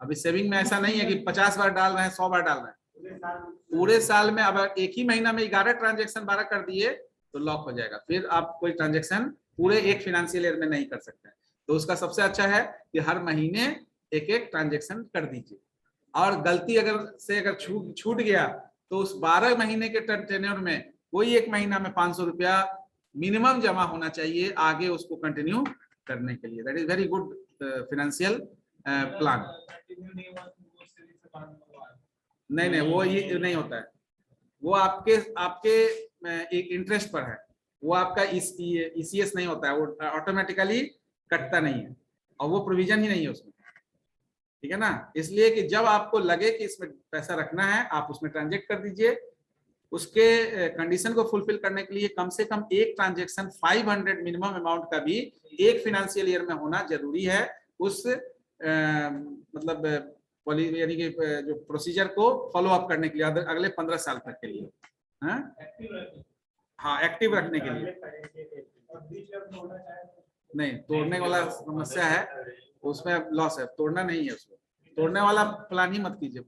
अभी सेविंग में ऐसा नहीं है कि 50 बार डाल रहे हैं, 100 बार डाल रहे हैं, पूरे साल में। अब एक ही महीना में 11 ट्रांजेक्शन 12 कर दिए तो लॉक हो जाएगा, फिर आप कोई ट्रांजेक्शन पूरे एक फाइनेंशियल ईयर में नहीं कर सकते। तो उसका सबसे अच्छा है कि हर महीने एक एक ट्रांजेक्शन कर दीजिए, और गलती अगर छूट गया तो उस 12 महीने के टेन्योर में कोई एक महीना में 500 रुपया मिनिमम जमा होना चाहिए आगे उसको कंटिन्यू करने के लिए। That is very good financial plan. नहीं, वो ये नहीं होता है, वो आपके एक इंटरेस्ट पर है, वो आपका ECS नहीं होता है, वो ऑटोमेटिकली कटता नहीं है। और वो प्रोविजन ही नहीं है उसमें, ठीक है ना। इसलिए कि जब आपको लगे कि इसमें पैसा रखना है आप उसमें ट्रांजेक्ट कर दीजिए। उसके कंडीशन को फुलफिल करने के लिए कम से कम एक ट्रांजेक्शन 500 मिनिमम अमाउंट का भी एक फाइनेंशियल ईयर में होना जरूरी है, उस मतलब यानी कि जो प्रोसीजर को फॉलो अप करने के लिए अगले 15 साल तक के लिए। हाँ, एक्टिव रखने के लिए। नहीं, तोड़ने वाला समस्या है, उसमें लॉस है, तोड़ना नहीं है। उसको तोड़ने वाला प्लान ही मत कीजिए।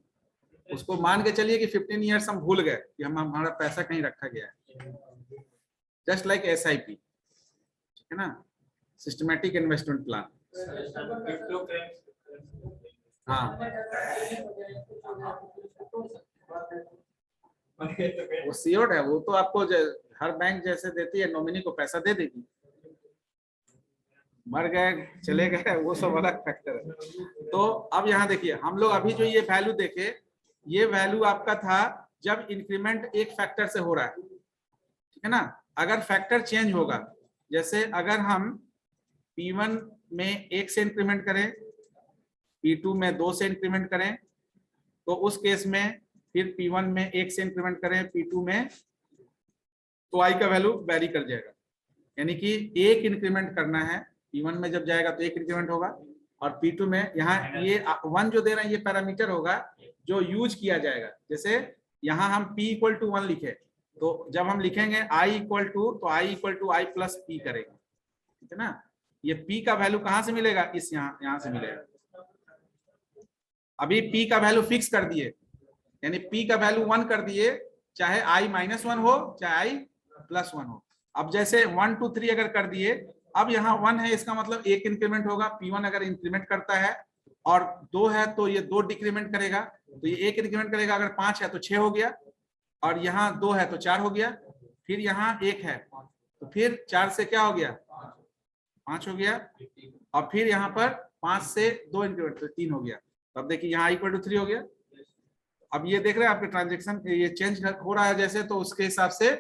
उसको मान के चलिए कि 15 ईयर्स हम भूल गए कि हमारा पैसा कहीं रखा गया है। जस्ट लाइक SIP, ठीक है ना, सिस्टमैटिक इन्वेस्टमेंट प्लान। हाँ, वो श्योर है, वो तो आपको हर बैंक जैसे देती है, नॉमिनी को पैसा दे देगी। मर गए चले गए वो सब अलग फैक्टर है। तो अब यहाँ देखिए, हम लोग अभी जो ये वैल्यू देखे, ये वैल्यू आपका था जब इंक्रीमेंट एक फैक्टर से हो रहा है, ठीक है ना। अगर फैक्टर चेंज होगा, जैसे अगर हम P1 में 1 से इंक्रीमेंट करें, P2 में 2 से इंक्रीमेंट करें, तो उस केस में फिर P1 में 1 से इंक्रीमेंट करें, P2 में, तो I का वैल्यू वेरी कर जाएगा। यानी कि एक इंक्रीमेंट करना है, P1 में जब जाएगा तो एक इंक्रीमेंट होगा, और P2 में यहाँ ये 1 जो दे रहे हैं ये पैरामीटर होगा जो यूज किया जाएगा। जैसे यहाँ हम P इक्वल टू 1 लिखे, तो जब हम लिखेंगे I इक्वल टू, तो I equal to I plus P करेंगे, ठीक है ना। ये P का वैल्यू कहाँ से मिलेगा, इस यहाँ से मिलेगा। अभी P का वैल्यू फिक्स कर दिए, यानी P का वैल्यू 1 कर दिए, चाहे I-1 हो चाहे I+1 हो। अब जैसे 1 2 3 अगर कर दिए, अब यहाँ 1 है, इसका मतलब एक इंक्रीमेंट होगा। P1 अगर इंक्रीमेंट करता है और 2 है तो ये 2 डिक्रीमेंट करेगा, तो ये एक इंक्रीमेंट करेगा। अगर 5 है तो 6 हो गया, और यहाँ 2 है तो 4 हो गया, फिर यहाँ 1 है तो फिर 4 से क्या हो गया, 5 हो गया, और फिर यहाँ पर 5 से 2 इंक्रीमेंट तो 3 हो गया। तो अब देखिए यहाँ इक्वल टू 3 हो गया। अब ये देख रहे हैं आपके ट्रांजेक्शन ये चेंज हो रहा है जैसे, तो उसके हिसाब से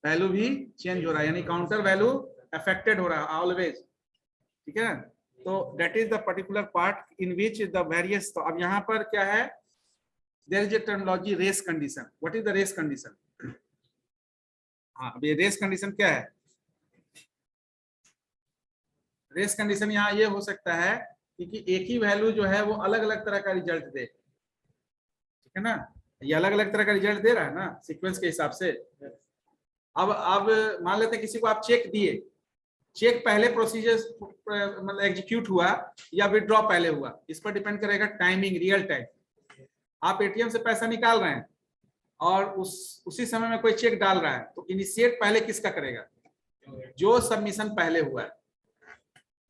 वैल्यू भी चेंज हो रहा है, यानी काउंटर वैल्यू अफेक्टेड हो रहा है ऑलवेज, ठीक है। तो that is the particular part in which the various. तो अब यहाँ पर क्या है, there is a terminology race condition. What is the race condition? हाँ, अब ये रेस कंडीशन क्या है? रेस कंडीशन यहाँ ये हो सकता है क्योंकि एक ही वैल्यू जो है वो अलग अलग तरह का रिजल्ट दे, ठीक है ना। ये अलग अलग तरह का रिजल्ट दे रहा है ना सीक्वेंस के हिसाब से। अब मान लेते हैं किसी को आप चेक दिए, चेक पहले प्रोसीजर मतलब एग्जीक्यूट हुआ या विड्रॉ पहले हुआ, इस पर डिपेंड करेगा टाइमिंग, रियल टाइम। आप ATM से पैसा निकाल रहे हैं और उसी समय में कोई चेक डाल रहा है, तो इनिशिएट पहले किसका करेगा? जो सबमिशन पहले हुआ है।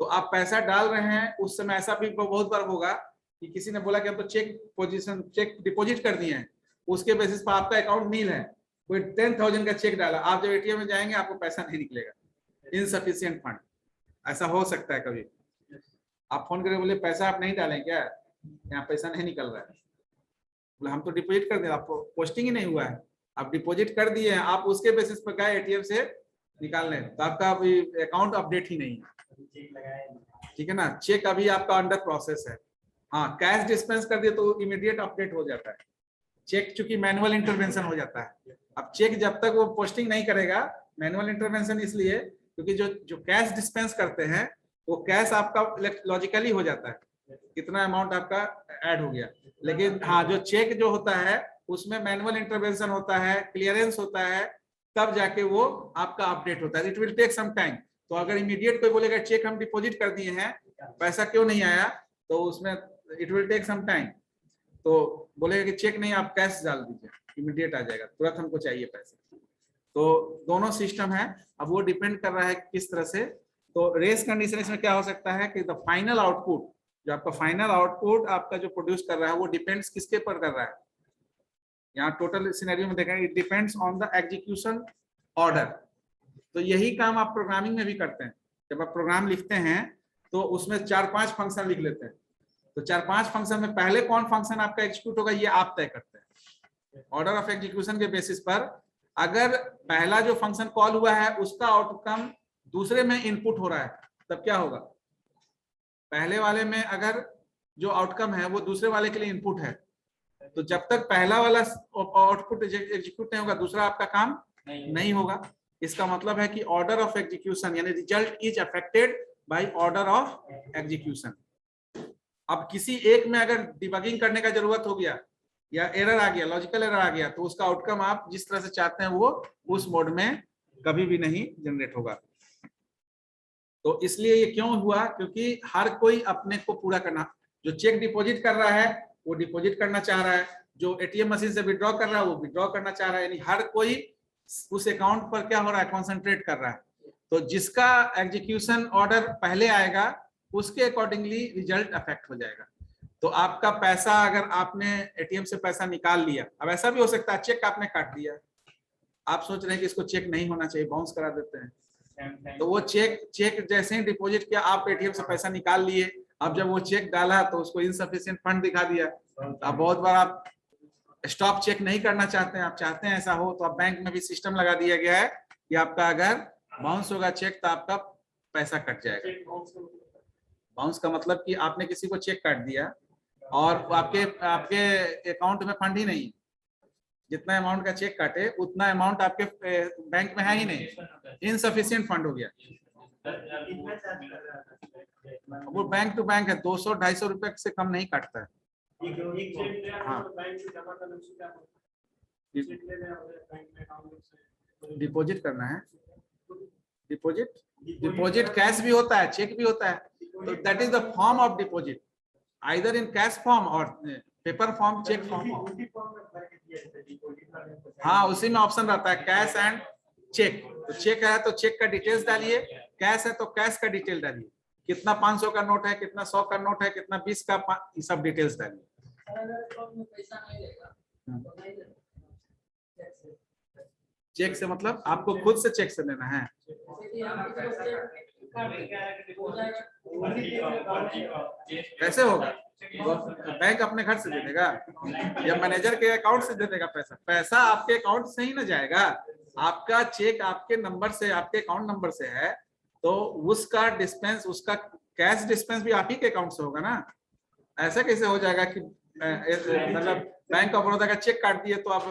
तो आप पैसा डाल रहे हैं, उस समय ऐसा भी बहुत बार होगा कि किसी ने बोला कि हम तो चेक डिपॉजिट कर दिए हैं, उसके बेसिस पर आपका अकाउंट नील है, कोई 10,000 का चेक डाला, आप जब ATM में जाएंगे आपको पैसा नहीं निकलेगा, इनसफिशिएंट फंड। ऐसा हो सकता है कभी, आप फोन करके बोले पैसा आप नहीं डालें क्या, यहाँ पैसा नहीं निकल रहा है, बोले हम तो डिपॉजिट कर दिए, आपको पोस्टिंग ही नहीं हुआ है, आप डिपॉजिट कर दिए हैं, आप उसके बेसिस पर गए ATM से निकालने, तो आपका अभी अकाउंट अपडेट ही नहीं है, ठीक है ना। चेक अभी आपका अंडर प्रोसेस है। हाँ, कैश डिस्पेंस कर दिए तो इमीडिएट अपडेट हो जाता है। चेक चूंकि मैनुअल इंटरवेंशन हो जाता है, अब चेक जब तक वो पोस्टिंग नहीं करेगा, मैनुअल इंटरवेंशन इसलिए क्योंकि जो कैश डिस्पेंस करते हैं वो कैश आपका लॉजिकली हो जाता है, कितना अमाउंट आपका ऐड हो गया। लेकिन हाँ, जो चेक जो होता है उसमें मैनुअल इंटरवेंशन होता है, क्लियरेंस होता है, तब जाके वो आपका अपडेट होता है। It will take some time. तो अगर इमीडिएट कोई बोलेगा चेक हम डिपॉजिट कर दिए हैं, पैसा क्यों नहीं आया, तो उसमें it will take some time. तो बोलेगा कि चेक नहीं, आप कैश डाल दीजिए, इमीडिएट आ जाएगा, तुरंत हमको चाहिए पैसे। तो दोनों सिस्टम है, अब वो डिपेंड कर रहा है किस तरह से। तो रेस कंडीशन इसमें क्या हो सकता है कि द फाइनल आउटपुट, जो आपका फाइनल आउटपुट आपका जो प्रोड्यूस कर रहा है वो डिपेंड्स किसके पर कर रहा है। यहाँ टोटल सिनेरियो में देखेंगे, it depends on the execution order. तो यही काम आप प्रोग्रामिंग में भी करते हैं। जब आप प्रोग्राम लिखते हैं तो उसमें 4-5 फंक्शन लिख लेते हैं, तो 4-5 फंक्शन में पहले कौन फंक्शन आपका एग्जीक्यूट होगा ये आप तय करते हैं। ऑर्डर ऑफ एग्जीक्यूशन के बेसिस पर अगर पहला जो फंक्शन कॉल हुआ है उसका आउटकम दूसरे में इनपुट हो रहा है, तब क्या होगा, पहले वाले में अगर जो आउटकम है वो दूसरे वाले के लिए इनपुट है, तो जब तक पहला वाला आउटपुट एग्जीक्यूट नहीं होगा दूसरा आपका काम नहीं होगा। इसका मतलब है कि ऑर्डर ऑफ एग्जीक्यूशन यानी result is affected by order of execution. अब किसी एक में अगर डिबगिंग करने का जरूरत हो गया या एरर आ गया, लॉजिकल एरर आ गया, तो उसका आउटकम आप जिस तरह से चाहते हैं वो उस मोड में कभी भी नहीं जनरेट होगा। तो इसलिए ये क्यों हुआ, क्योंकि हर कोई अपने को पूरा करना, जो चेक डिपॉजिट कर रहा है वो डिपॉजिट करना चाह रहा है, जो एटीएम मशीन से विड्रॉ कर रहा है वो विड्रॉ करना चाह रहा है, यानी हर कोई उस अकाउंट पर क्या हो रहा है, कॉन्सेंट्रेट कर रहा है। तो जिसका एग्जीक्यूशन ऑर्डर पहले आएगा उसके अकॉर्डिंगली रिजल्ट अफेक्ट हो जाएगा। तो आपका पैसा, अगर आपने एटीएम से पैसा निकाल लिया, अब ऐसा भी हो सकता है चेक आपने काट दिया, आप सोच रहे हैं कि इसको चेक नहीं होना चाहिए, बाउंस करा देते हैं, तो वो चेक जैसे ही डिपॉजिट किया, आप एटीएम से पैसा निकाल लिए, अब जब वो चेक डाला तो उसको इनसफिशिएंट फंड दिखा दिया। अब बहुत बार आप स्टॉप चेक नहीं करना चाहते हैं, आप चाहते हैं ऐसा हो, तो आप बैंक में भी सिस्टम लगा दिया गया है कि आपका अगर बाउंस होगा चेक तो आपका पैसा कट जाएगा। बाउंस का मतलब कि आपने किसी को चेक काट दिया और आपके अकाउंट में फंड ही नहीं, जितना अमाउंट का चेक काटे उतना अमाउंट आपके बैंक में है ही नहीं, इनसफिशिएंट फंड हो गया। वो बैंक टू बैंक है, 200-250 रुपए से कम नहीं काटता है। हाँ, डिपॉजिट करना है, डिपॉजिट कैश भी होता है, चेक भी होता है, तो that is the form of deposit, either in cash form और पेपर फॉर्म, चेक फॉर्म। हाँ, उसी में ऑप्शन रहता है कैश एंड चेक। तो चेक है तो चेक का डिटेल्स डालिए, कैश है तो कैश का डिटेल डालिए, कितना 500 का नोट है, कितना 100 का नोट है, कितना 20 का, ये सब डिटेल्स डालिए। चेक से मतलब आपको खुद से चेक से लेना है, कैसे होगा? बैंक अपने घर से दे देगा या मैनेजर के अकाउंट से दे देगा? पैसा आपके अकाउंट से ही ना जाएगा, आपका चेक आपके नंबर से, आपके अकाउंट नंबर से है, तो उसका डिस्पेंस, उसका कैश डिस्पेंस भी आप ही के अकाउंट से होगा ना। ऐसा कैसे हो जाएगा कि मतलब बैंक ऑफ बड़ौदा का चेक काट दिए तो आप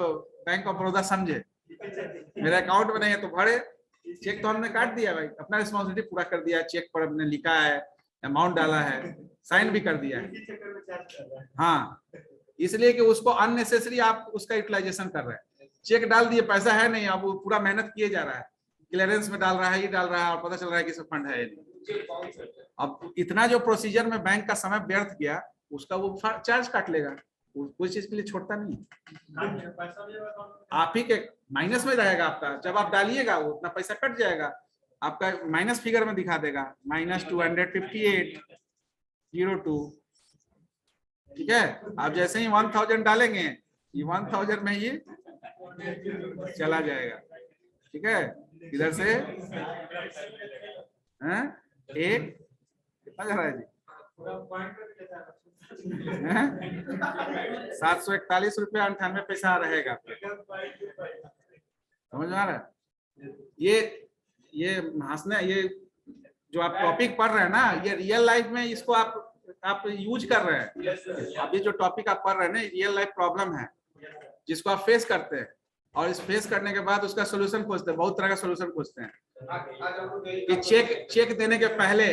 बैंक ऑफ बड़ौदा समझे मेरे अकाउंट में नहीं है तो भरे, चेक तो हमने काट दिया भाई, अपना रिस्पॉन्सिबिलिटी पूरा कर दिया, चेक पर हमने लिखा है, अमाउंट डाला है, साइन भी कर दिया है। हाँ, इसलिए कि उसको अननेसेसरी आप उसका यूटिलाइजेशन कर रहे हैं, चेक डाल दिए, पैसा है नहीं, अब वो पूरा मेहनत किए जा रहा है, क्लियरेंस में डाल रहा है, ये डाल रहा है, और पता चल रहा है कि इसमें फंड है नहीं। अब इतना जो प्रोसीजर में बैंक का समय व्यर्थ गया, उसका वो चार्ज काट लेगा, कोई चीज के लिए छोड़ता नहीं, आप ही के माइनस में रहेगा आपका, जब आप डालिएगा वो उतना पैसा कट जाएगा, आपका माइनस फिगर में दिखा देगा, -258.02। ठीक है, आप जैसे ही 1000 डालेंगे, ये 1000 में ये चला जाएगा। ठीक है, इधर से एक कितना जा रहा है जी, 741 रुपया 98 पैसा रहेगा, समझ में आ रहा है? ये हंसना, ये जो आप टॉपिक पढ़ रहे हैं ना, ये रियल लाइफ में इसको आप यूज कर रहे हैं। अभी जो टॉपिक आप पढ़ रहे हैं ना, रियल लाइफ प्रॉब्लम है जिसको आप फेस करते हैं, और इस फेस करने के बाद उसका सोल्यूशन खोजते हैं, बहुत तरह का सोल्यूशन खोजते हैं। कि चेक देने के पहले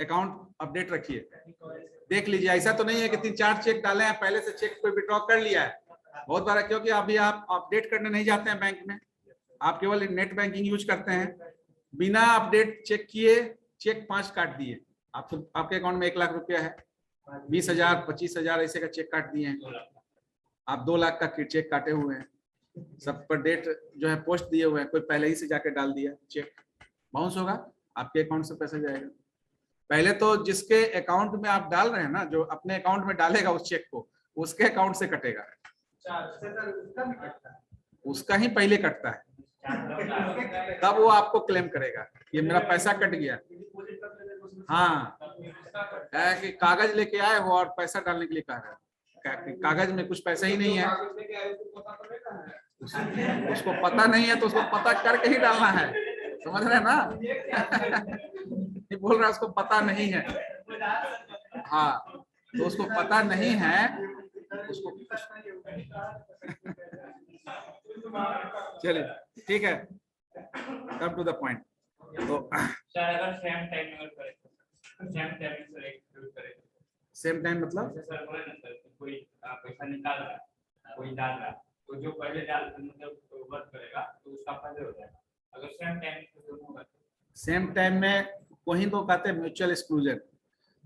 अकाउंट अपडेट रखिए, देख लीजिए, ऐसा तो नहीं है कि 3-4 चेक डाले हैं, पहले से चेक कोई विड्रॉ कर लिया है, बहुत बार, क्योंकि अभी आप अपडेट करने नहीं जाते हैं बैंक में, आप केवल नेट बैंकिंग यूज करते हैं, बिना अपडेट चेक किए चेक 5 काट दिए, आपके अकाउंट में 1 लाख रुपया है, 20,000 25,000 ऐसे का चेक काट दिए हैं, आप 2 लाख का चेक काटे हुए हैं, सब पर डेट जो है पोस्ट दिए हुए हैं, कोई पहले ही से जाके डाल दिया, चेक बाउंस होगा, आपके अकाउंट से पैसा जाएगा। पहले तो जिसके अकाउंट में आप डाल रहे हैं ना, जो अपने अकाउंट में डालेगा उस चेक को, उसके अकाउंट से कटेगा, उसका ही पहले कटता है, तब वो आपको क्लेम करेगा ये मेरा पैसा कट गया। हाँ, कि कागज लेके आए हो और पैसा डालने के लिए कह रहे हो, कागज में कुछ पैसा ही नहीं है, उसको पता नहीं है तो उसको पता करके ही डालना है, समझ रहे हैं ना? बोल रहा है उसको पता नहीं है, हाँ, तो उसको पता नहीं है उसको। चलिए ठीक है, कम टू द पॉइंट। तो
अगर सेम टाइम में करें, सेम टाइम से एग्जीक्यूट करें,
सेम टाइम मतलब
जैसे सर बोले ना सर, कोई पैसा निकाल रहा है, कोई डाल रहा है, तो जो पहले डाल मतलब वर्क करेगा तो उसका पहले हो जाएगा। अगर सेम टाइम से दोनों होगा,
सेम टाइम में वही तो कहते हैं म्यूचुअल एक्सक्लूजन।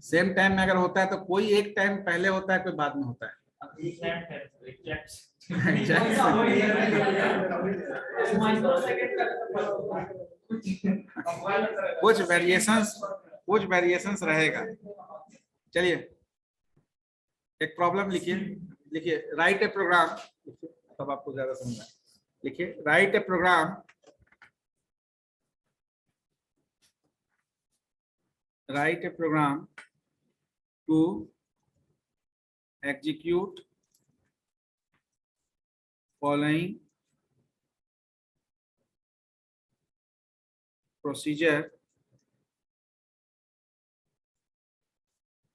सेम टाइम में अगर होता है तो कोई एक टाइम पहले होता है, कोई बाद में होता है।
सेम टाइम एग्जैक्ट
कुछ वेरिएशंस रहेगा। चलिए एक प्रॉब्लम लिखिए, लिखिए राइट ए प्रोग्राम, तब आपको ज्यादा समझ आए। लिखिए write a program, write a program to execute following procedure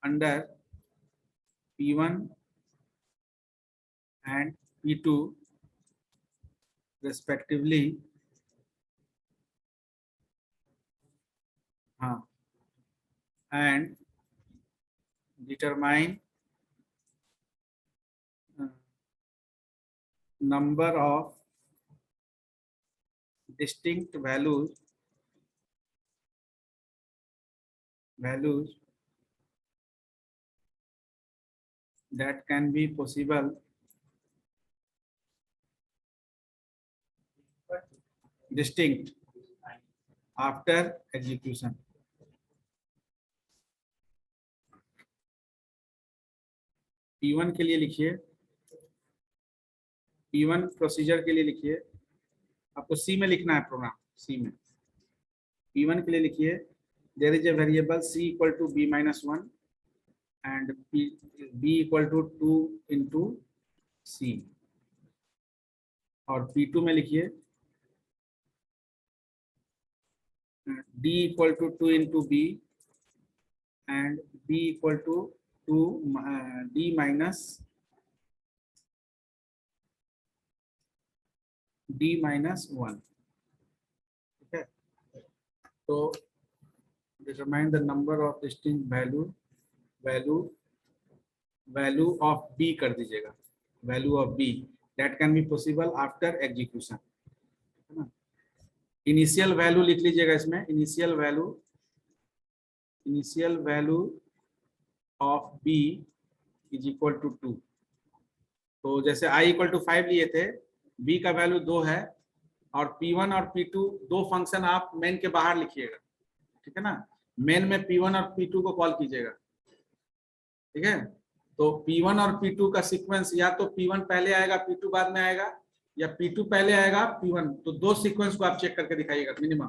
under P1 and P2 respectively. And determine number of distinct values that can be possible distinct after execution. P1 के लिए लिखिए, P1 procedure के लिए लिखिए, आपको C में लिखना है प्रोग्राम, C में P1 के लिए लिखिए there is a variable C equal to B minus 1 and B equal to 2 into C, और P2 में लिखिए D equal to 2 into B and B equal to 2 D minus D minus 1. ठीक है, तो determine the number of distinct value of B कर दीजिएगा, value of B that can be possible after execution, है ना। Initial value लिख लीजिएगा इसमें, initial value of B is equal to 2। तो जैसे I इक्वल टू 5 लिए थे, B का वैल्यू 2 है, और P1 और P2 दो फंक्शन आप मेन के बाहर लिखिएगा, ठीक है ना। मेन में P1 और P2 को कॉल कीजिएगा, ठीक है। तो P1 और P2 का सीक्वेंस या तो P1 पहले आएगा P2 बाद में आएगा, या P2 पहले आएगा P1, तो दो सीक्वेंस को आप चेक करके दिखाइएगा मिनिमम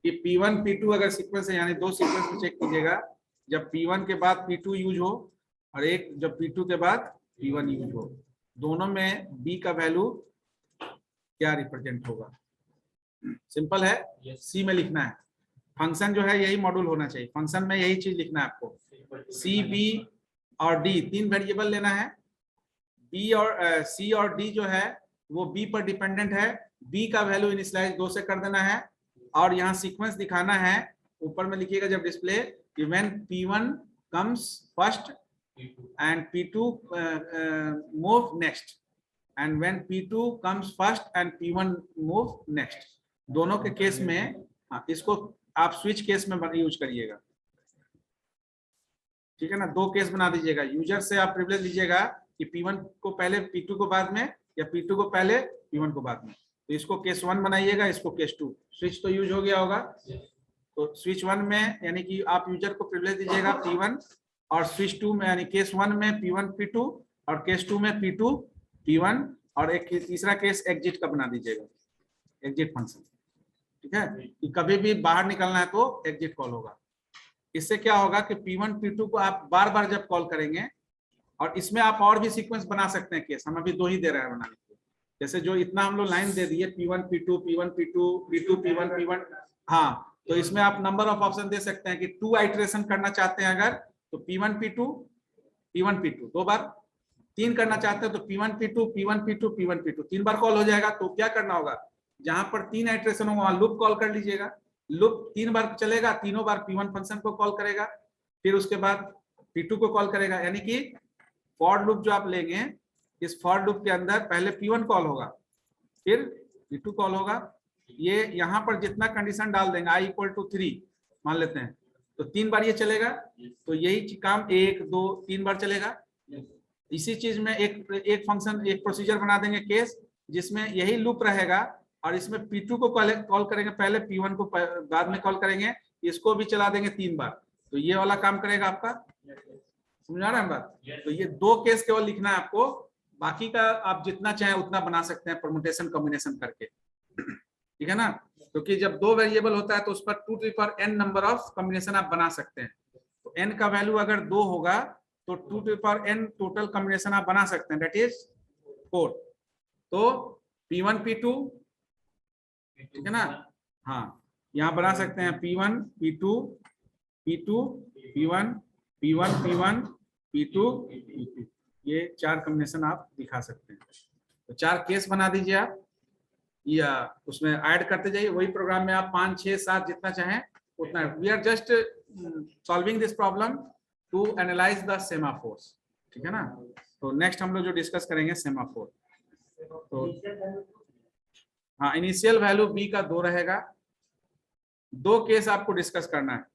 कि P1 P2 अगर सीक्वेंस है, यानी दो सीक्वेंस को चेक कीजिएगा, जब P1 के बाद P2 यूज हो और एक जब P2 के बाद P1 यूज हो, दोनों में B का वैल्यू क्या रिप्रेजेंट होगा। सिंपल है, C में लिखना है। फंक्शन जो है यही मॉड्यूल होना चाहिए, फंक्शन में यही चीज लिखना है आपको। C, B और D तीन वेरिएबल लेना है। B और C और D जो है वो B पर डिपेंडेंट है, B का वैल्यू इनिशियलाइज 2 से कर देना है, और यहाँ सीक्वेंस दिखाना है, ऊपर में लिखिएगा जब डिस्प्ले कि when P1 comes first and P2 move next, and when P2 comes first and P1 move next। दोनों के केस में हाँ, इसको आप स्विच केस में यूज करिएगा, ठीक है ना। दो केस बना दीजिएगा, यूजर से आप प्रिविलेज लीजिएगा कि P1 को पहले P2 को बाद में, या P2 को पहले P1 को बाद में। तो इसको केस 1 बनाइएगा, इसको केस 2। स्विच तो यूज हो गया होगा, तो स्विच 1 में यानी कि आप यूजर को प्रिविलेज दीजिएगा P1, और स्विच 2 में यानी केस 1 में P1 P2 और केस 2 में P2 P1, और एक तीसरा केस एग्जिट का बना दीजिएगा, एग्जिट फंक्शन, ठीक है। कि कभी भी बाहर निकलना है तो एग्जिट कॉल होगा। इससे क्या होगा कि P1 P2 को आप बार बार जब कॉल करेंगे, और इसमें आप और भी सीक्वेंस बना सकते हैं केस, हम अभी 2 ही दे रहे हैं बनाने को। जैसे जो इतना हम लोग लाइन दे दिए P1 P2 P1 P2 P2 P1 P1, हाँ, तो इसमें आप नंबर ऑफ ऑप्शन दे सकते हैं कि 2 आइटरेशन करना चाहते हैं अगर तो P1 P2 P1 P2 2 बार, 3 करना चाहते हैं तो P1 P2 P1 P2 P1 P2 3 बार कॉल हो जाएगा। तो क्या करना होगा, जहां पर 3 आइटरेशन होगा वहां लूप कॉल कर लीजिएगा, लूप 3 बार चलेगा, तीनों बार P1 फंक्शन को कॉल करेगा, फिर उसके बाद P2 को कॉल करेगा। यानी कि फॉर लूप जो आप लेंगे, इस फॉर लूप के अंदर पहले P1 कॉल होगा, फिर P2 कॉल होगा। ये यहाँ पर जितना कंडीशन डाल देंगे i = 3 मान लेते हैं, तो 3 बार ये चलेगा। तो यही काम 1 2 3 बार चलेगा। इसी चीज में एक फंक्शन, एक प्रोसीजर बना देंगे केस, जिसमें यही लूप रहेगा और इसमें P2 को कॉल करेंगे पहले, P1 को बाद में कॉल करेंगे, इसको भी चला देंगे 3 बार। तो ये वाला काम करेगा आपका। समझ आ रहा है बात? तो ये 2 केस केवल लिखना है आपको, बाकी का आप जितना चाहे उतना बना सकते हैं परमुटेशन कॉम्बिनेशन करके, ठीक है ना। क्योंकि जब 2 वेरिएबल होता है तो उस पर 2n नंबर ऑफ कॉम्बिनेशन आप बना सकते हैं। तो n का वैल्यू अगर 2 होगा तो 2n टोटल कॉम्बिनेशन आप बना सकते हैं, दैट इज 4। तो P1 P2, ठीक है ना, हाँ यहाँ बना सकते हैं P1 P2 P2 P1 P1 P1 P2 P2, ये 4 कॉम्बिनेशन आप दिखा सकते हैं। तो 4 केस बना दीजिए आप, या उसमें ऐड करते जाइए, वही प्रोग्राम में आप 5 6 7 जितना चाहें उतना। We are just solving this problem to analyze the semaphores, ठीक है ना। तो नेक्स्ट हम लोग जो डिस्कस करेंगे सेमाफोर। तो हाँ, इनिशियल वैल्यू b का 2 रहेगा। 2 केस आपको डिस्कस करना है।